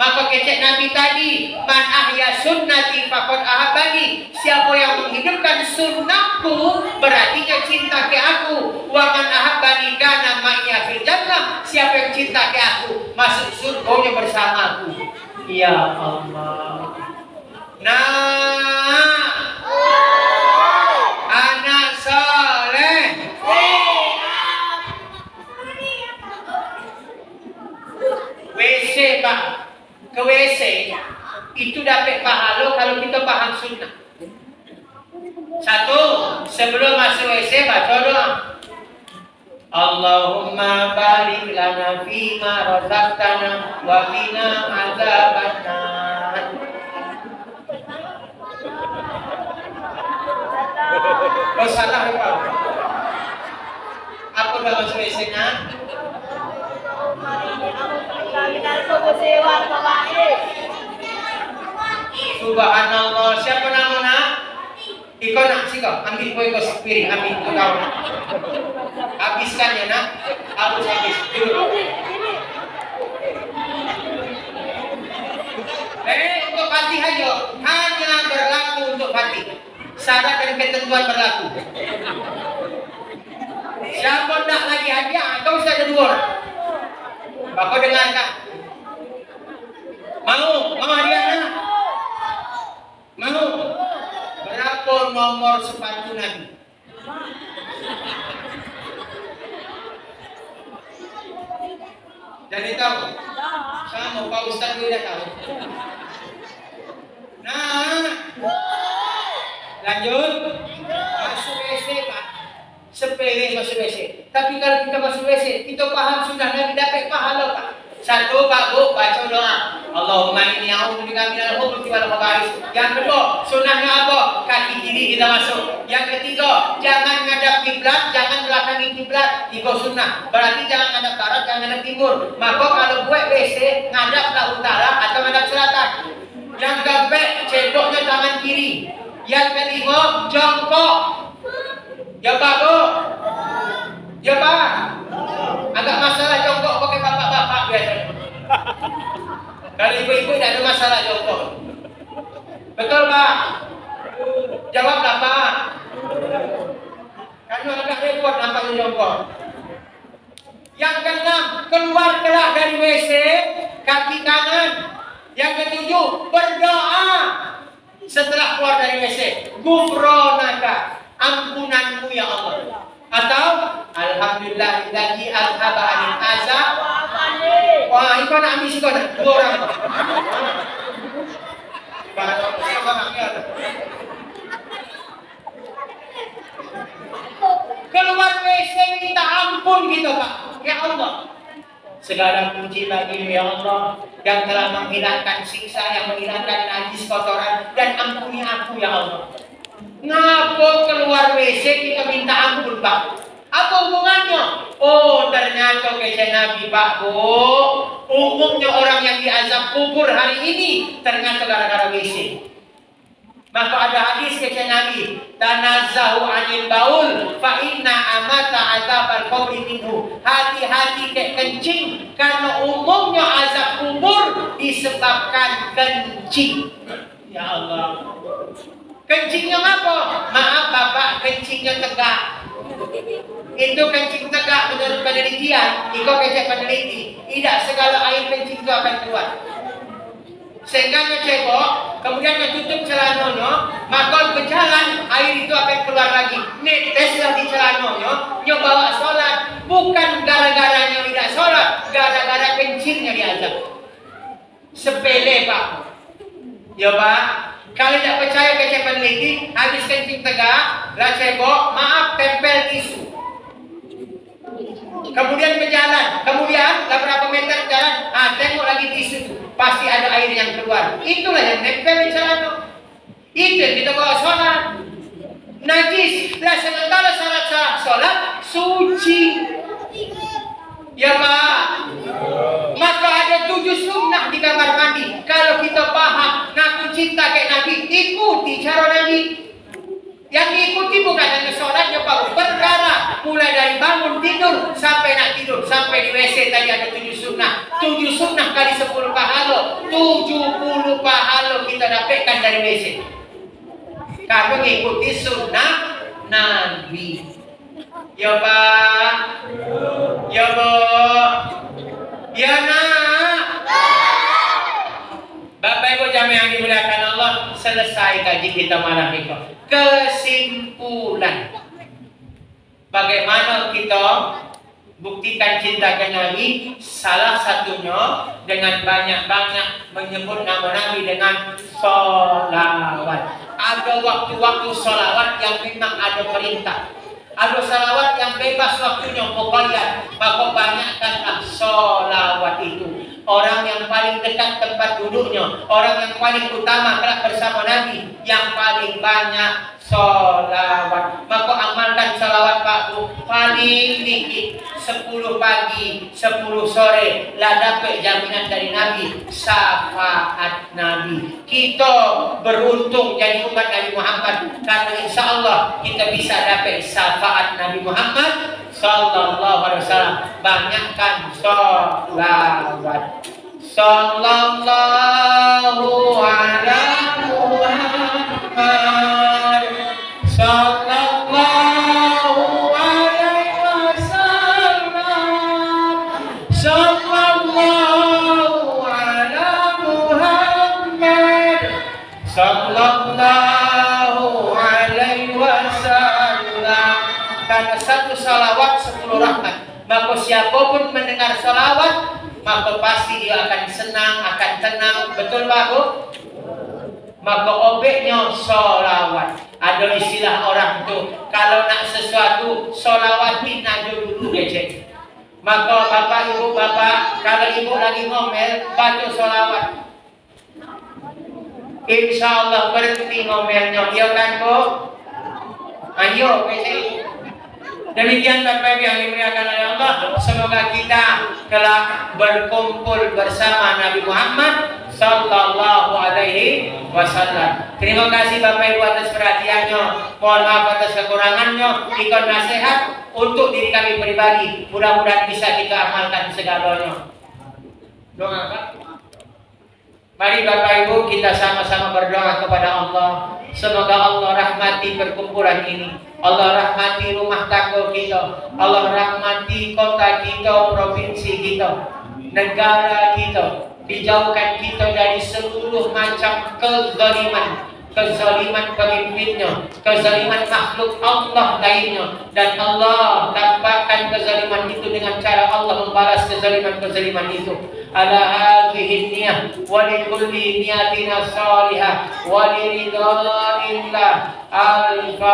Maka kecek Nabi tadi, man ahya sunnati faqad ahabbani. Siapa yang menghidupkan sunnahku berarti dia cinta ke aku. Wa man ahabbani kana ma'ya fil jannah. Siapa yang cinta ke aku masuk surganya bersamaku. Ya Allah. Nah, anak soleh. WC Pak, ke WC itu dapat pahala kalau kita paham sunnah. 1, sebelum masuk WC baca doa. Allahumma barik lana fima razaqtana wa qina azabannar. Oh salah ya Pak. Apa udah masuk WC-nya? Subhanallah. Siapa namanya? Iko nak sih kau. Ambil kau ikut piring. Ambil kau. Habiskan ya nak. Habis. Dulu. Untuk Fatihah aja. Hanya berlaku untuk Fatihah. Syarat dan ketentuan berlaku. Siapa nak lagi hadiah? Kau sudah ada 2 orang. Bapak dengarkan. Mau hadiahnya? Mau? Berapa Berapa nomor sepatu Nabi? Jadi tahu? Sama Pak Ustaz juga dah tahu. Nah, lanjut. Masuk WC Pak. Sepele masuk WC. Tapi kalau kita masuk WC, kita paham sunnah Nabi dapat pahala Pak. Satu Pak Bu, baca doa. Allahumma inni a'udzubika minal khubuthi wal khaba'is. Yang kedua, sunnahnya apa? Kaki kiri kita masuk. Yang ketiga, jangan ngadap kiblat, jangan belakangi kiblat. Tiga sunnah. Berarti jangan ngadap barat, jangan ngadap timur. Maka kalau buat WC, ngadaplah utara atau ngadap selatan. Yang keempat, ceboknya tangan kiri. Yang kelima, jongkok. Ya Pak Bu? Ya Pak? Agak masalah jongkok pakai bapak-bapak biasanya. Kalau ibu-ibu tidak ada masalah jongkok. Betul Pak? Jawablah Pak. Karena agak repot nampaknya jongkok. Yang keenam, keluarlah dari WC, kaki kanan. Yang ketujuh, berdoa setelah keluar dari WC. Gufronaka, ampunanmu ya Allah. Atau alhamdulillahilladzi azhaba 'anil azab. Wah, itu nak ambisi kau nak dua orang. Keluar WC minta ampun gitu Pak. Ya Allah. Segala puji bagimu ya Allah yang telah menghilangkan siksa, yang menghilangkan najis kotoran, dan ampuni aku ya Allah. Ngapa keluar WC kita minta ampun Pak? Apa hubungannya? Oh ternyata kata Nabi Pak Bu, umumnya orang yang diazab kubur hari ini ternyata gara-gara WC. Maka ada hadis kata Nabi, tanazzahu 'anil baul fa inna amata azabal qabri minhu. Hati-hati ke kencing karena umumnya azab kubur disebabkan kencing. Ya Allah. Kencingnya apa? Maaf Bapak, kencingnya tegak. Itu kencing tegak menurut penelitian. Iko kecek peneliti, tidak segala air kencing itu akan keluar. Sehingga cebok, kemudian tutup celananya, maka berjalan air itu akan keluar lagi. Neteslah di celananya, nyo bawa sholat. Bukan gara-garanya tidak sholat, gara-gara kencingnya diazab. Sepele Pak. Ya Pak. Kalau tidak percaya kecek peneliti, habis kencing tegak, lah cebok, maaf tempel tisu. Kemudian berjalan, kemudian berapa meter jalan, tengok lagi tisu, pasti ada air yang keluar. Itulah yang nempel di celana. Itu yang kita bawa sholat. Najis, lah sementara syarat-syarat sholat suci. Ya Pak. Maka ada 7 sunnah di kamar mandi. Kalau kita paham, ngaku cinta kayak Nabi, ikuti cara Nabi. Yang diikuti bukan hanya sholatnya Pak, perkara mulai dari bangun tidur sampai nak tidur, sampai di WC tadi ada 7 sunnah. 7 sunnah kali 10 pahala, 70 pahala kita dapatkan dari WC. Karena mengikuti sunnah Nabi. Ya Pak, ya Bu, ya Nak. Bapak Ibu jamaah yang dimuliakan Allah, selesai kaji kita malam ini. Kesimpulan, bagaimana kita buktikan cinta ke Nabi? Salah satunya dengan banyak-banyak menyebut nama Nabi dengan sholawat. Ada waktu-waktu sholawat yang memang ada perintah. Ada salawat yang bebas waktunya pokoknya, maka banyakkanlah sholawat itu. Orang yang paling dekat tempat duduknya, orang yang paling utama kelak bersama Nabi, yang paling banyak sholawat. Maka amalkan sholawat Pak Bu, paling dikit 10 pagi, 10 sore, lah dapat jaminan dari Nabi, syafaat Nabi. Kita beruntung jadi umat Nabi Muhammad, karena insya Allah kita bisa dapat syafaat Nabi Muhammad sallallahu alaihi wasallam. Banyakkan sholawat. Sallallahu ala Muhammad, sallallahu alaihi wasallam, sallallahu ala Muhammad, sallallahu karena satu salawat 10 rahmat. Maka siapapun mendengar salawat, maka pasti dia akan senang, akan tenang. Betul Pak Bu? Maka obeknya salawat. Ada istilah orang tuh, kalau nak sesuatu salawatin aja dulu gecek. Maka bapak ibu bapak, kalau ibu lagi ngomel, baca salawat. Insya Allah berhenti ngomelnya, ya kan Bu? Ayo gecek. Demikian Bapak Ibu yang dimuliakan oleh Allah, semoga kita kelak berkumpul bersama Nabi Muhammad sallallahu alaihi wasallam. Terima kasih Bapak Ibu atas perhatiannya. Mohon maaf atas kekurangannya. Ikut nasihat untuk diri kami pribadi. Mudah-mudahan bisa kita amalkan segalanya. Doa Pak. Mari Bapak Ibu kita sama-sama berdoa kepada Allah. Semoga Allah rahmati perkumpulan ini. Allah rahmati rumah tangga kita. Allah rahmati kota kita, provinsi kita, negara kita. Dijauhkan kita dari seluruh macam kezaliman. Kezaliman pemimpinnya, kezaliman makhluk Allah lainnya. Dan Allah tampakkan kezaliman itu dengan cara Allah membalas kezaliman-kezaliman itu. Ala hadhihi niyah wa li kulli niyatina salihah wa li ridhaillah. Al-Fatihah.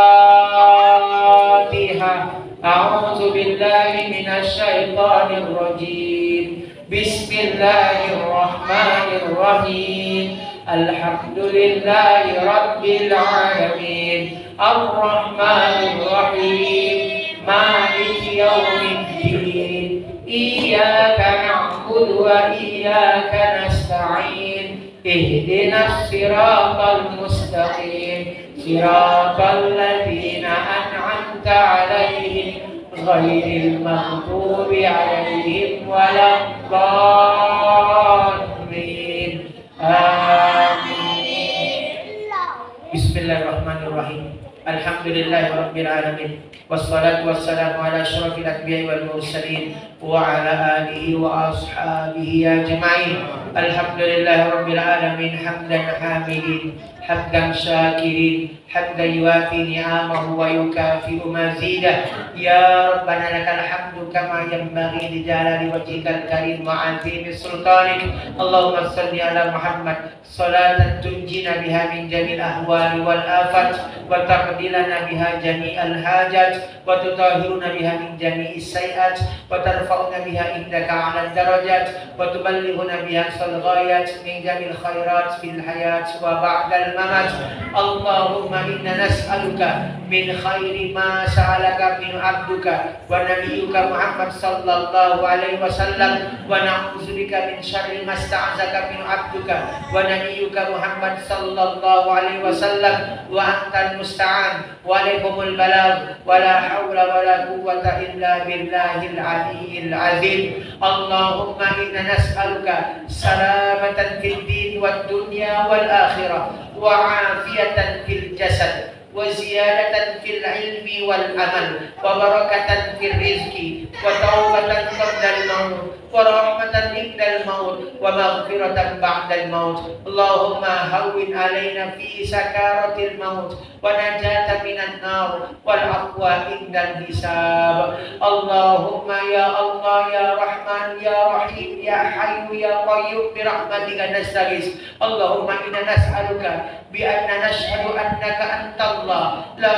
A'udzu billahi minasy syaithanir rajim. Bismillahirrahmanirrahim. Alhamdulillahi rabbil alamin. Ar-Rahmanir Rahim. Maliki yaumiddin. Iyyaka na'budu wa iyyaka nasta'in. Ihdinas siratal mustaqim. Siratal ladzina an'amta 'alaihim ghairil maghdubi 'alaihim waladdallin. Amin. Bismillahirrahmanirrahim. Alhamdulillahirabbil alamin. Wassalatu wassalamu ala asyrafil anbiya'i wal mursalin wa ala alihi wa ashabihi ajma'in. Alhamdulillahirabbil alamin hamdan hamidin hamdan syakirin hamdan yuwafi ni'amahu wa yukafi'u mazidah. Ya Rabbana lakal hamdu kama yanbaghi li jalali wajhikal karim wa 'azimi sultanik. Allahumma shalli ala Muhammad salatan tunjina biha min jamil ahwali wal afat wa taqdilana biha jami'al hajat wa tutahhiruna biha min jami'is sayiat wa tarfa'una biha indaka 'ala darajat wa tuballighuna biha sal ghayat min jamil khairat fil hayat wa ba'dal mamat. Allahumma inna nas'aluka min khairi ma sa'alaka min 'abduka wa nabiyyuka Muhammad sallallahu alaihi wasallam wa na'udzubika min syarri ma sta'azaka min 'abduka wa nabiyyuka Muhammad sallallahu alaihi wasallam wa antal musta'an wa alaikumul balagh wa la haula wa la quwwata illa billahil aliyyil azim. Allahumma inna nas'aluka salamatan fid din wad dunya wal akhirah wa afiyatan fil jasad wa ziyadatan fil ilmi wal amal wa barakatan fil rizqi wa taubatan qabla al maut wa rahmatan indal maut wa maghfiratan ba'dal maut. Allahumma hawwin alaina fi sakaratil maut wa najatan minan nar wal afwa indal hisab. Allahumma ya Allah ya Rahman ya Rahim ya Hayyu ya Qayyum bi rahmatika nastaghits. Allahumma inna nas'aluka bi anna nashhadu annaka antallah la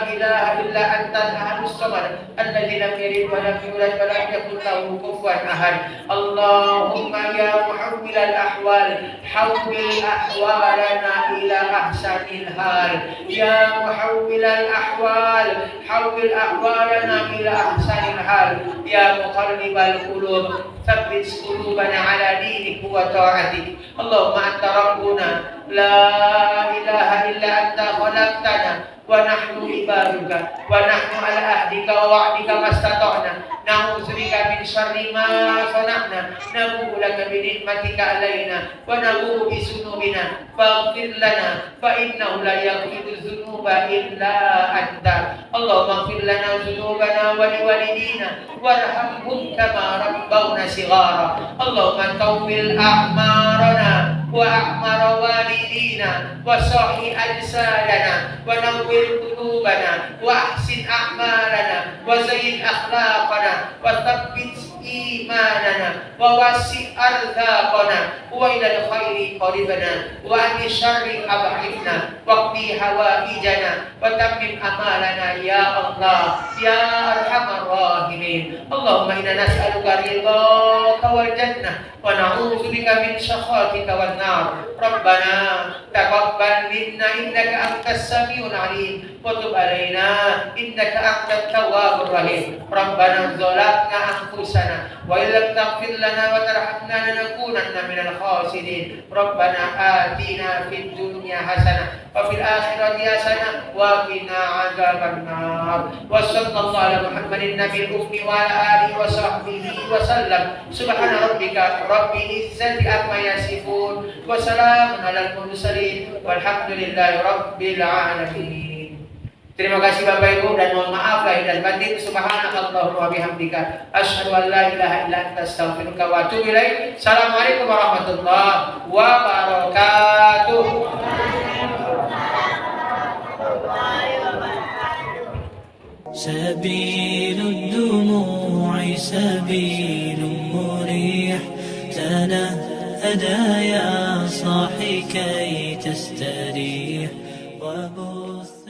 ilaha illa antal ahadus samad alladzi lam yalid wa lam yulad wa lam yakul lahu kufuwan ahad. Allahumma ya muhawwilal ahwal hawwil ahwalana ila ahsanil hal. Ya muhawwilal ahwal hawwil ahwalana ila ahsanil hal. Ya muqallibal qulub tsabbit qulubana ala dinik wa ta'atik. Allahumma anta rabbuna la ilaha illa anta khalaqtana wa nahnu ibaduka wa nahnu ala ahdika wa wa'dika mastata'na na'udzubika min syarri ma sana'na nabu'u laka bi ni'matika alaina wa nabu'u bi dzunubina faghfir lana fa innahu la yaghfiru dzunuba illa anta. Allahumma ighfir lana dzunubana wa liwalidina warhamhum kama rabbawna shighara. Allahumma tawwil a'marana وأعمر والدينا وصحي أجسادنا ونور قلوبنا وأحسن أعمالنا وزين أخلاقنا وثبت إيماننا ووسع أرزاقنا وإلى الخير قربنا وعن الشر أبعدنا واقضي حوائجنا وتمم أمالنا يا الله يا أرحم الراحمين. اللهم إنا نسألك رضاك والجنة ونعوذ بك من سخطك والنار. ربنا تقبل منا إنك أنت السميع العليم وتب علينا إنك أنت التواب الرحيم. ربنا ظلمنا أنفسنا وإن لم تغفر لنا وترحمنا لنكونن من الخاسرين. ربنا آتنا في الدنيا حسنة وفي الآخرة حسنة وقنا عذاب النار. وصلى الله على محمد النبي الأمي وعلى آله وصحبه وسلم. سبحان ربك رب العزة عما يصفون وسلام على المرسلين والحمد لله رب العالمين. Terima kasih Bapak Ibu dan mohon maaf lahir dan batin. Subhanakallahumma wa bihamdika asyhadu an la ilaha illa anta astaghfiruka wa atubu ilaik. Assalamualaikum warahmatullahi wabarakatuh. سبيل الدموع سبيل مريح تنهدى يا صاحي كي تستريح وبث